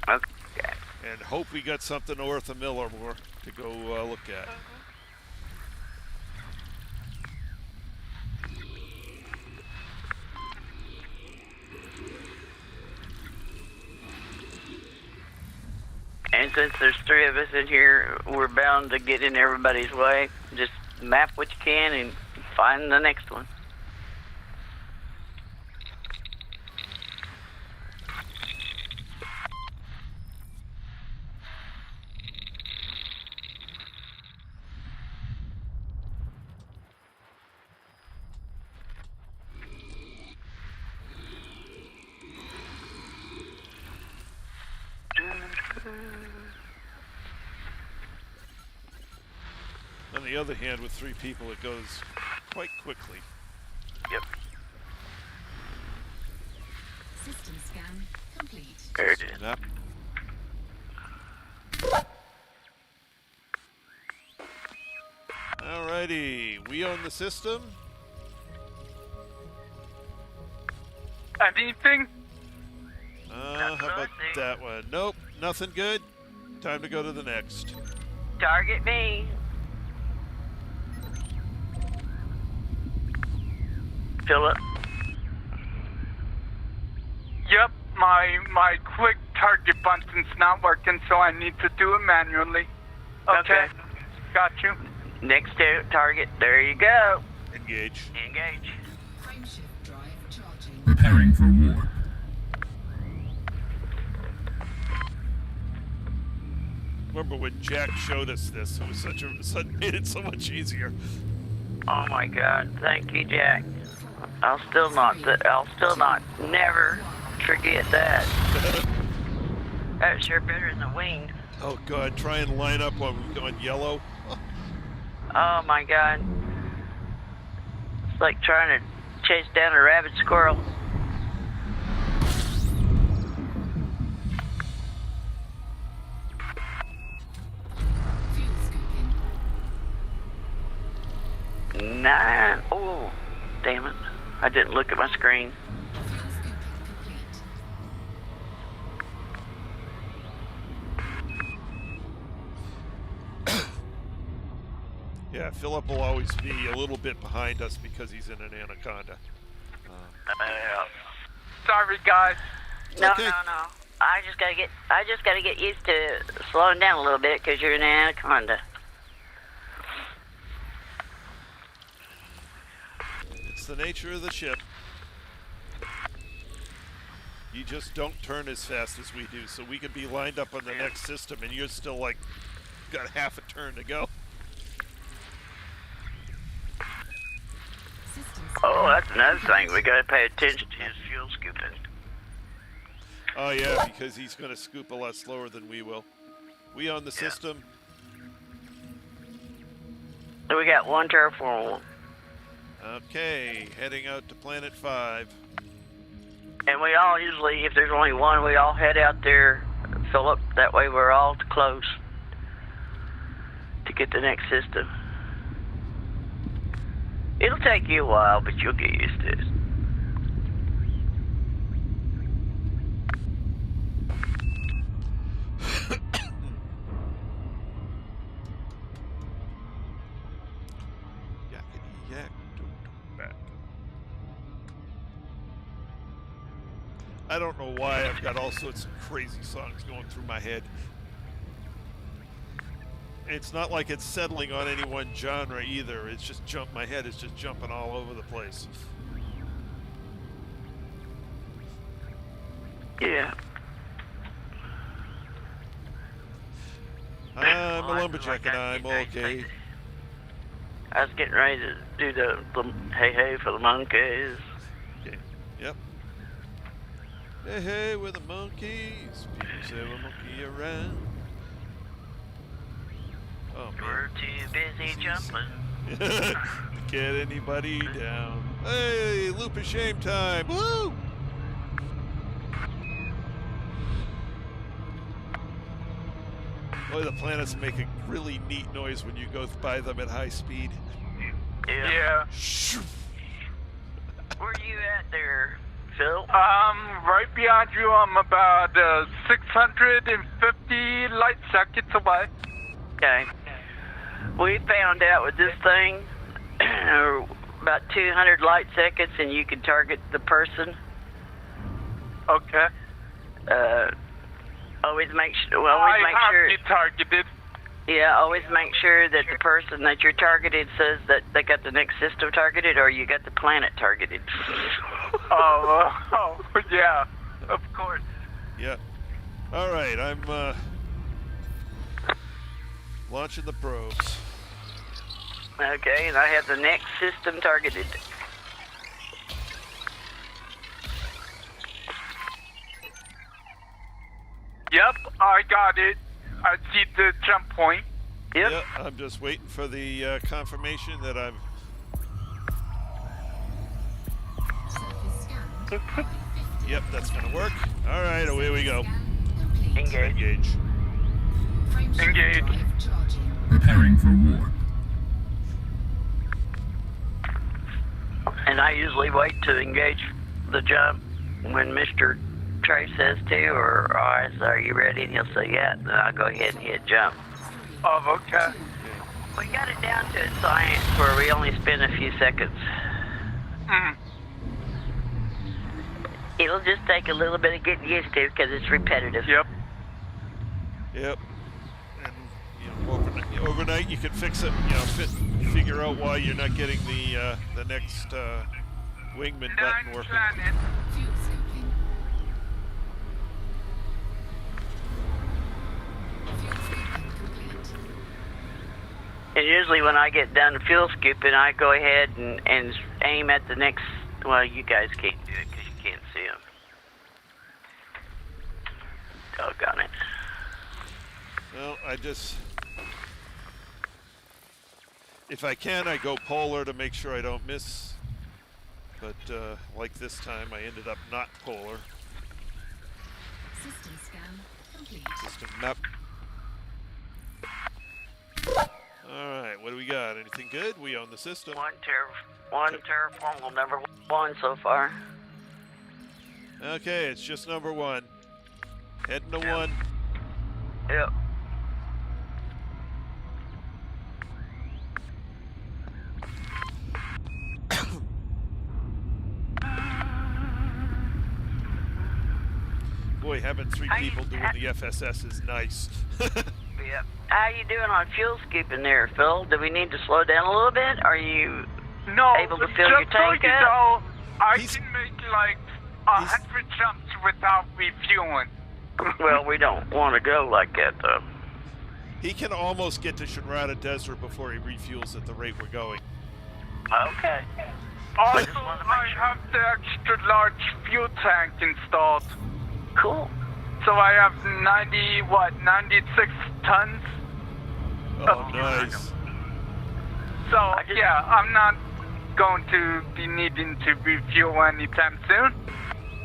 Okay. And hope we got something worth $1 or more to go look at. And since there's 3 of us in here, we're bound to get in everybody's way. Just map what you can and find the next one. On the other hand, with 3 people, it goes quite quickly. Yep. System scan complete. There it is. Map. Alrighty, we own the system. Anything? How about Nothing. that one? Nope, nothing good. Time to go to the next. Target me. Phillip? Yep, my quick target button's not working, so I need to do it manually. Okay. Got you. Next target. There you go. Engage. Engage. Frameshift drive charging. Preparing for war. Remember when Jack showed us this? It was made it so much easier. Oh my God! Thank you, Jack. I'll still not never forget that. That's sure better than the wing. Oh God! Try and line up on yellow. Oh my God! It's like trying to chase down a rabid squirrel. Fuel scooping. 9. Oh, damn it! I didn't look at my screen. Fuel scooping complete. Yeah, Phillip will always be a little bit behind us because he's in an anaconda. Sorry, guys. No. Okay. I just gotta get used to slowing down a little bit because you're an anaconda. It's the nature of the ship. You just don't turn as fast as we do, so we can be lined up on the next system, and you're still like got half a turn to go. Systems. Oh, that's another thing we gotta pay attention to is fuel scooping. Oh yeah, because he's going to scoop a lot slower than we will. We own the system. So we got one terraform, Okay, heading out to Planet 5. and we all usually, if there's only one, we all head out there, Phillip. That way we're all close to get the next system. It'll take you a while, but you'll get used to it. Yakety yak, back. I don't know why I've got all sorts of crazy songs going through my head. It's not like it's settling on any one genre either. It's just my head is just jumping all over the place. Yeah. I'm a lumberjack and I'm okay. I was getting ready to do the hey hey for the monkeys. Okay. Yep. Hey hey, we're the monkeys. People say we're monkey around. Oh We're man. too busy jumping. Get anybody down. Hey, loop of shame time. Woo! Boy, the planets make a really neat noise when you go by them at high speed. Yeah. Where are you at there, Phil? Right behind you, I'm about 650 light seconds away. Okay. We found out with this thing about 200 light seconds, and you can target the person. Okay. Always make I sure. have you targeted. Yeah, always make sure that the person that you're targeted says that they got the next system targeted, or you got the planet targeted. Oh, yeah, of course. Yeah. All right, I'm launching the probes. Okay, and I have the next system targeted. Yep, I got it. I see the jump point. Yep. Yeah, I'm just waiting for the confirmation that I'm. Surface scan. 550. Yep, that's gonna work. All right, away we go. Scan complete. Engage. Engage. Frameshift Engage. drive charging. Preparing for war. And I usually wait to engage the jump when Mr. Trey says to, or are you ready? And he'll say, yeah, then I'll go ahead and hit jump. Oh, okay. We got it down to a science where we only spend a few seconds. It'll just take a little bit of getting used to because it's repetitive. Yep. Yep. And overnight you can fix it. Figure out why you're not getting the next wingman button 9 working. planets. Fuel scooping. Fuel scooping complete. And usually when I get done fuel scooping, I go ahead and aim at the next. Well, you guys can't do it because you can't see them. Doggone it. Well, if I can, I go polar to make sure I don't miss. But like this time, I ended up not polar. System scan complete. System map. All right, what do we got? Anything good? We own the system. One terraformal number 1 so far. Okay, it's just number 1. Heading to Yep. 1. Yep. Boy, having 3 people doing the FSS is nice. Yep. How you doing on fuel scooping there, Phil? Do we need to slow down a little bit? Are you No, able to fill just your tank so you up? know, I He's- can make like 100 jumps without refueling. Well, we don't want to go like that, though. He can almost get to Shinrarta Dezhra before he refuels at the rate we're going. Okay. Also, just wanna make I sure. have the extra large fuel tank installed. Cool. So I have 96 tons. Oh, nice. So, I just- yeah, I'm not going to be needing to refuel anytime soon.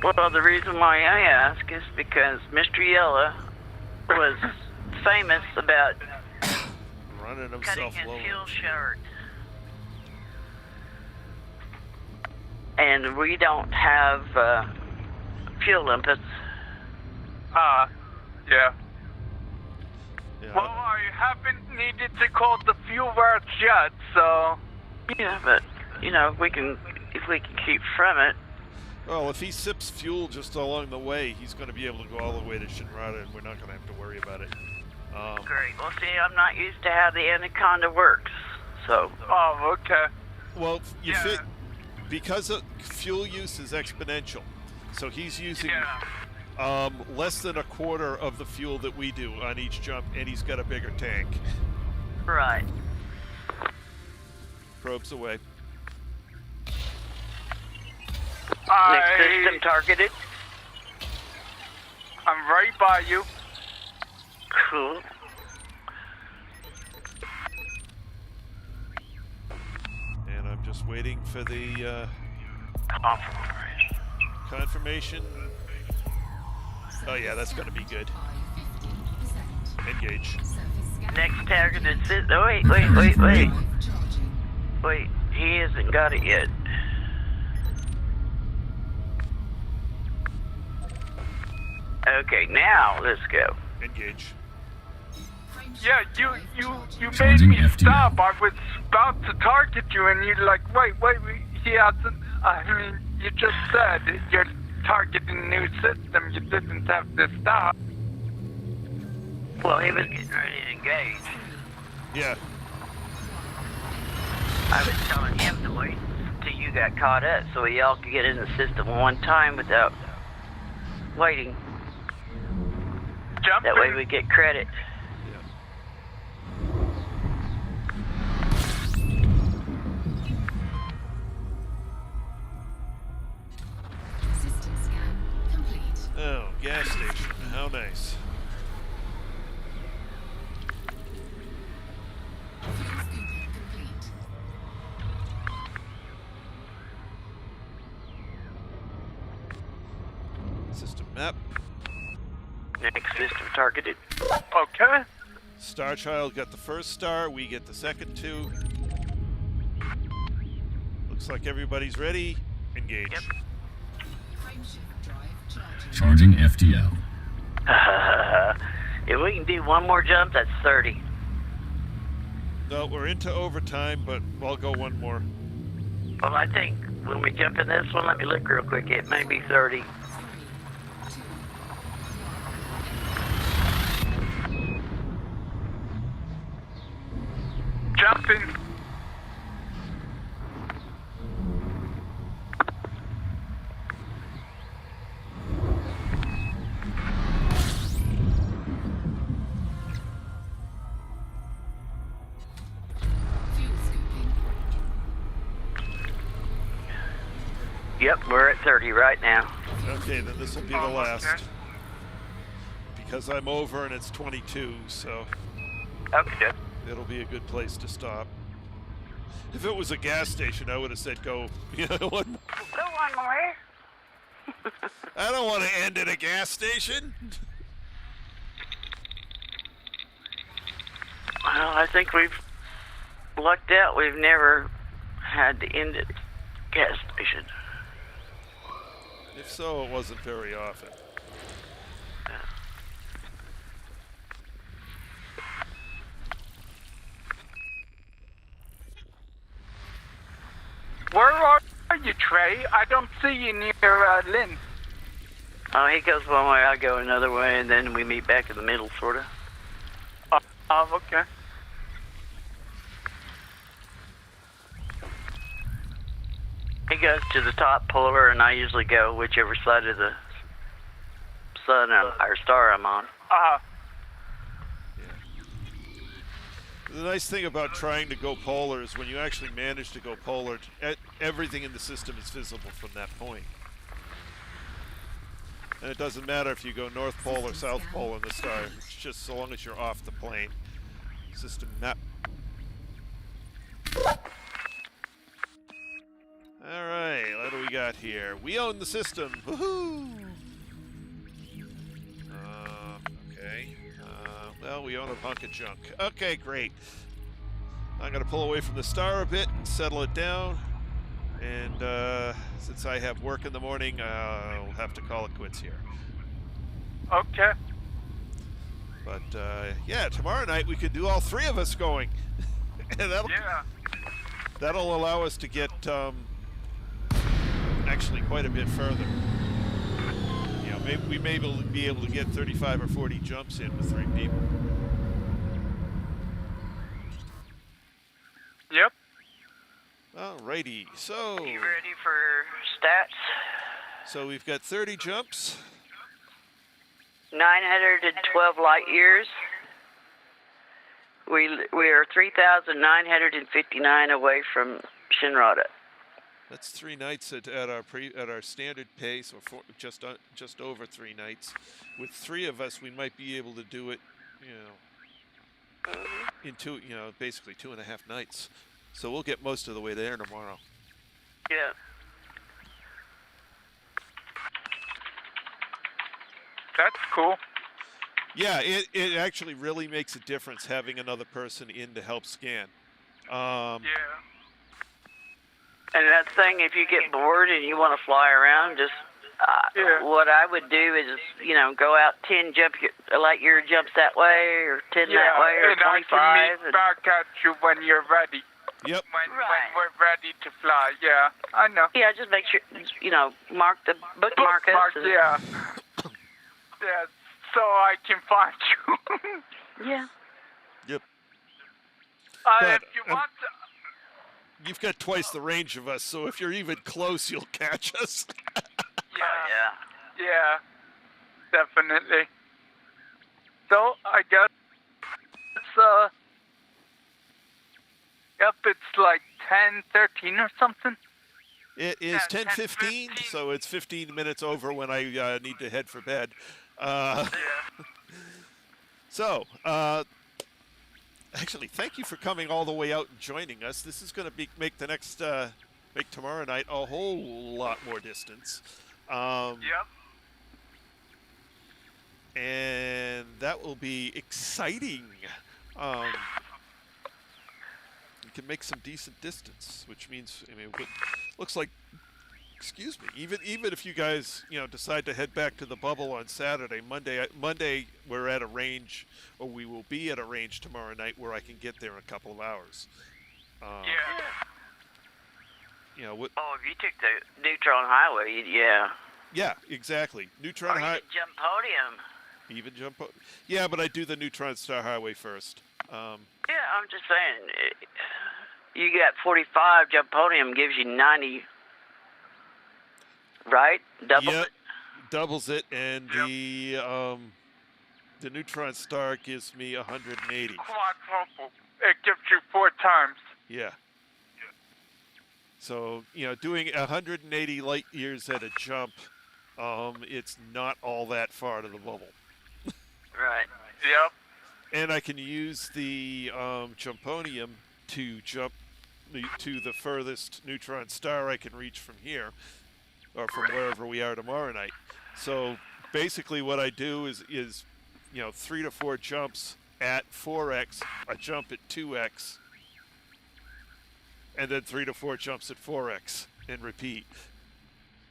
Well, the reason why I ask is because Mr. Yella was famous about Running cutting himself his low. fuel short. And we don't have fuel limpets. Yeah. Yeah. Well, I haven't needed to call the fuel works yet, so... Yeah, but, if we can keep from it. Well, if he sips fuel just along the way, he's going to be able to go all the way to Shinrarta, and we're not going to have to worry about it. Great. Well, see, I'm not used to how the Anaconda works, so... Oh, okay. Well, Yeah. because fuel use is exponential, so he's using Yeah. less than a quarter of the fuel that we do on each jump, and he's got a bigger tank. Right. Probes away. Next system targeted. I'm right by you. Cool. And I'm just waiting for the confirmation. Oh yeah, that's going to be good. By 50%. Engage. Surface scan. Next targeted system. Oh, wait. Charging. Wait, he hasn't got it yet. Okay, now let's go. Engage. Yeah, you made Charging me FTL. stop. I was about to target you, and you're like, wait, he hasn't. I mean, you just said you're targeting a new system. You didn't have to stop. Well, he was getting ready to engage. Yeah. I was telling him to wait till you got caught up so y'all could get in the system one time without waiting. Jumping. That way we get credit. System scan complete. Oh, gas station. How nice. Fuel scooping complete. System map. Next system targeted. Okay. Star Child got the first star. We get the second 2. Looks like everybody's ready. Engage. Yep. Frameshift drive Charging charging. FTL. If we can do one more jump, that's 30. No, we're into overtime, but I'll go one more. Well, I think when we jump in this one, let me look real quick. It may be 30. jumping. Fuel scooping. Yep, we're at 30 right now. Okay, then this will be the Oh, last. okay. Because I'm over and it's 22, so Okay. it'll be a good place to stop. If it was a gas station, I would have said go, one more. Go one more. I don't want to end at a gas station. Well, I think we've lucked out. We've never had to end at a gas station. If so, it wasn't very often. Where are you, Trey? I don't see you near Lynn. Oh, he goes one way, I go another way, and then we meet back in the middle, sort of. Okay. He goes to the top polar, and I usually go whichever side of the sun or star I'm on. The nice thing about trying to go polar is when you actually manage to go polar, everything in the system is visible from that point. And it doesn't matter if you go North Pole or South Pole in the star. It's just so long as you're off the plane. System map. Alright, what do we got here? We own the system. Woohoo! Okay. Well, we own a hunk of junk. Okay, great. I'm going to pull away from the star a bit and settle it down. And since I have work in the morning, I'll have to call it quits here. Okay. But yeah, tomorrow night we could do all three of us going. And that'll allow us to get actually quite a bit further. You know, maybe we may be able to get 35 or 40 jumps in with 3 people. Yep. Alrighty, so You ready for stats? so we've got 30 jumps. 912 light years. We are 3,959 away from Shinrarta. That's 3 nights at our standard pace, or just over 3 nights. With 3 of us, we might be able to do it, in basically 2.5 nights. So we'll get most of the way there tomorrow. Yeah. That's cool. Yeah, it actually really makes a difference having another person in to help scan. Yeah. And that thing, if you get bored and you want to fly around, just what I would do is, go out 10 light year jumps that way, or 10 that way, or and I 25. can meet back at you when you're ready. Yep. When we're ready to fly. Yeah, I know. Yeah, just make sure, bookmark us. Bookmark, and- yeah. Yeah, so I can find you. Yeah. Yep. If But, you want to... You've got twice the range of us, so if you're even close, you'll catch us. Yeah, definitely. So, I guess it's, it's like 10:13 or something. It is 10:15, so it's 15 minutes over when I need to head for bed. So, actually, thank you for coming all the way out and joining us. This is going to make the next, make tomorrow night a whole lot more distance. And that will be exciting. You can make some decent distance, which means, looks like, excuse me, even if you guys, decide to head back to the bubble on Saturday, Monday we're at a range, or we will be at a range tomorrow night where I can get there in a couple of hours. Oh, if you took the Neutron Highway, yeah. Yeah, exactly. Neutron Highway. Jump Podium. Even jump. Yeah, but I do the Neutron Star Highway first. Yeah, I'm just saying. You got 45. Jumponium gives you 90. Right? Double Yep, it. doubles it, and the Neutron Star gives me 180. Quadruple. It gives you 4 times. Yeah. So, doing 180 light years at a jump, it's not all that far to the bubble. Right. Yep. And I can use the Jumponium to jump to the furthest neutron star I can reach from here, or from wherever we are tomorrow night. So basically what I do is 3 to 4 jumps at 4x, a jump at 2x, and then 3 to 4 jumps at 4x, and repeat.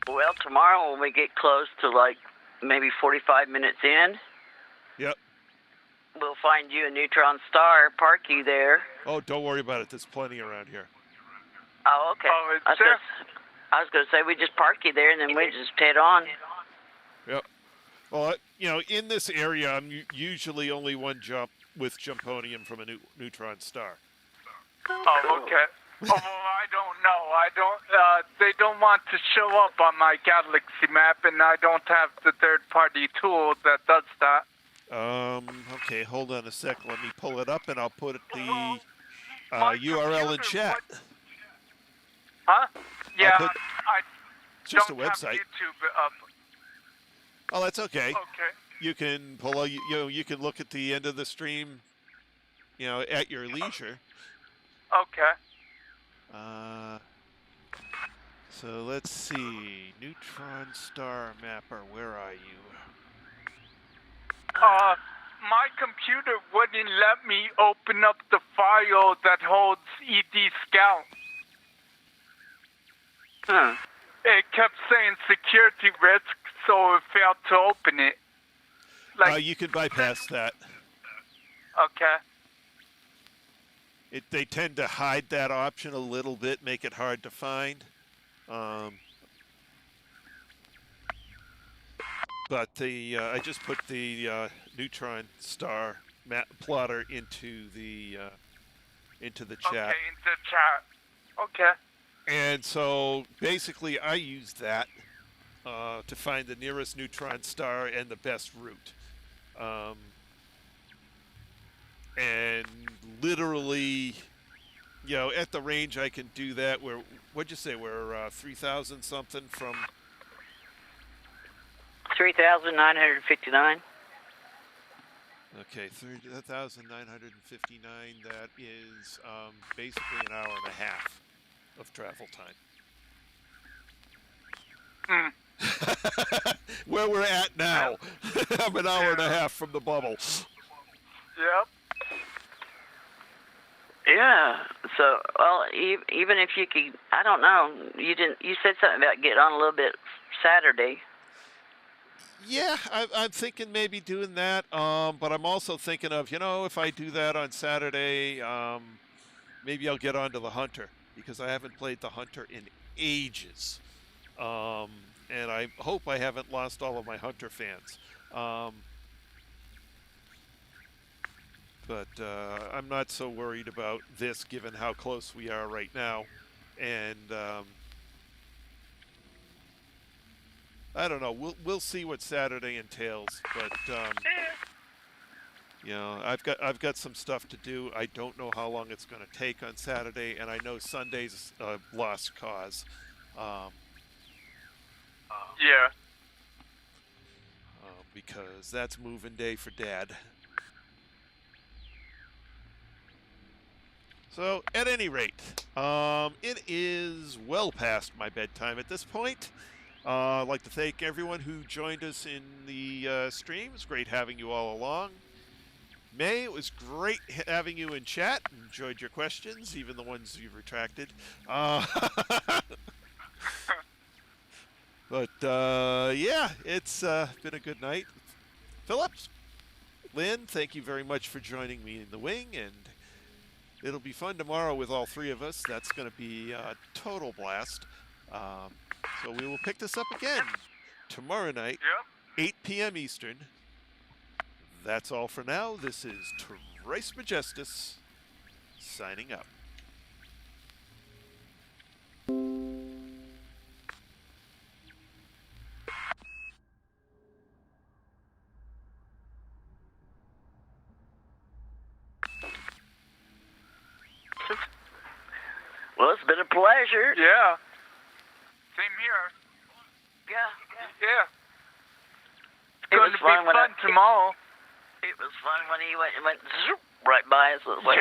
Well, tomorrow when we get close to like maybe 45 minutes in, Yep. we'll find you a neutron star, park you there. Oh, don't worry about it. There's plenty around here. Oh, okay. Oh, it's there? I was going to say we just park you there and then we just head on. Yep. Well, in this area, I'm usually only one jump with Jumponium from a neutron star. Oh, okay. Oh, well, I don't know. They don't want to show up on my galaxy map, and I don't have the third-party tool that does that. Okay, hold on a sec. Let me pull it up, and I'll put the My URL in computer chat. Huh? Yeah, put- I It's just a don't have website. YouTube up. Oh, that's okay. Okay. You can pull. You can look at the end of the stream, at your leisure. Okay. So let's see. Neutron star mapper, where are you? My computer wouldn't let me open up the file that holds ED Scout. Huh. It kept saying security risk, so it failed to open it. You can bypass that. Okay. They tend to hide that option a little bit, make it hard to find. But I just put the neutron star map plotter into the chat. Okay, into chat. Okay. And so basically, I use that to find the nearest neutron star and the best route. And literally, at the range, I can do that. What'd you say? We're 3,000 something from. 3,959. Okay, 3,959. That is basically an hour and a half of travel time. Where we're at now. I'm an hour and a half from the bubble. Yep. Yeah. So, well, even if you could, I don't know. You said something about getting on a little bit Saturday. Yeah, I'm thinking maybe doing that. But I'm also thinking of, if I do that on Saturday, maybe I'll get onto the Hunter, because I haven't played the Hunter in ages. And I hope I haven't lost all of my Hunter fans. But I'm not so worried about this, given how close we are right now. And I don't know. We'll see what Saturday entails. But I've got some stuff to do. I don't know how long it's going to take on Saturday, and I know Sunday's a lost cause. Yeah. Because that's moving day for Dad. So, at any rate, it is well past my bedtime at this point. I'd like to thank everyone who joined us in the stream. It's great having you all along. May, it was great having you in chat. Enjoyed your questions, even the ones you've retracted. But, yeah, it's been a good night. Phillip, Lynn, thank you very much for joining me in the wing, and it'll be fun tomorrow with all three of us. That's going to be a total blast. So we will pick this up again tomorrow night, Yep. 8 p.m. Eastern. That's all for now. This is Trace Majestus signing up. Well, it's been a pleasure. Yeah. Same here. Yeah. Yeah. It's It going was to be fun when fun tomorrow. It was fun when he went zoop right by us. It was like,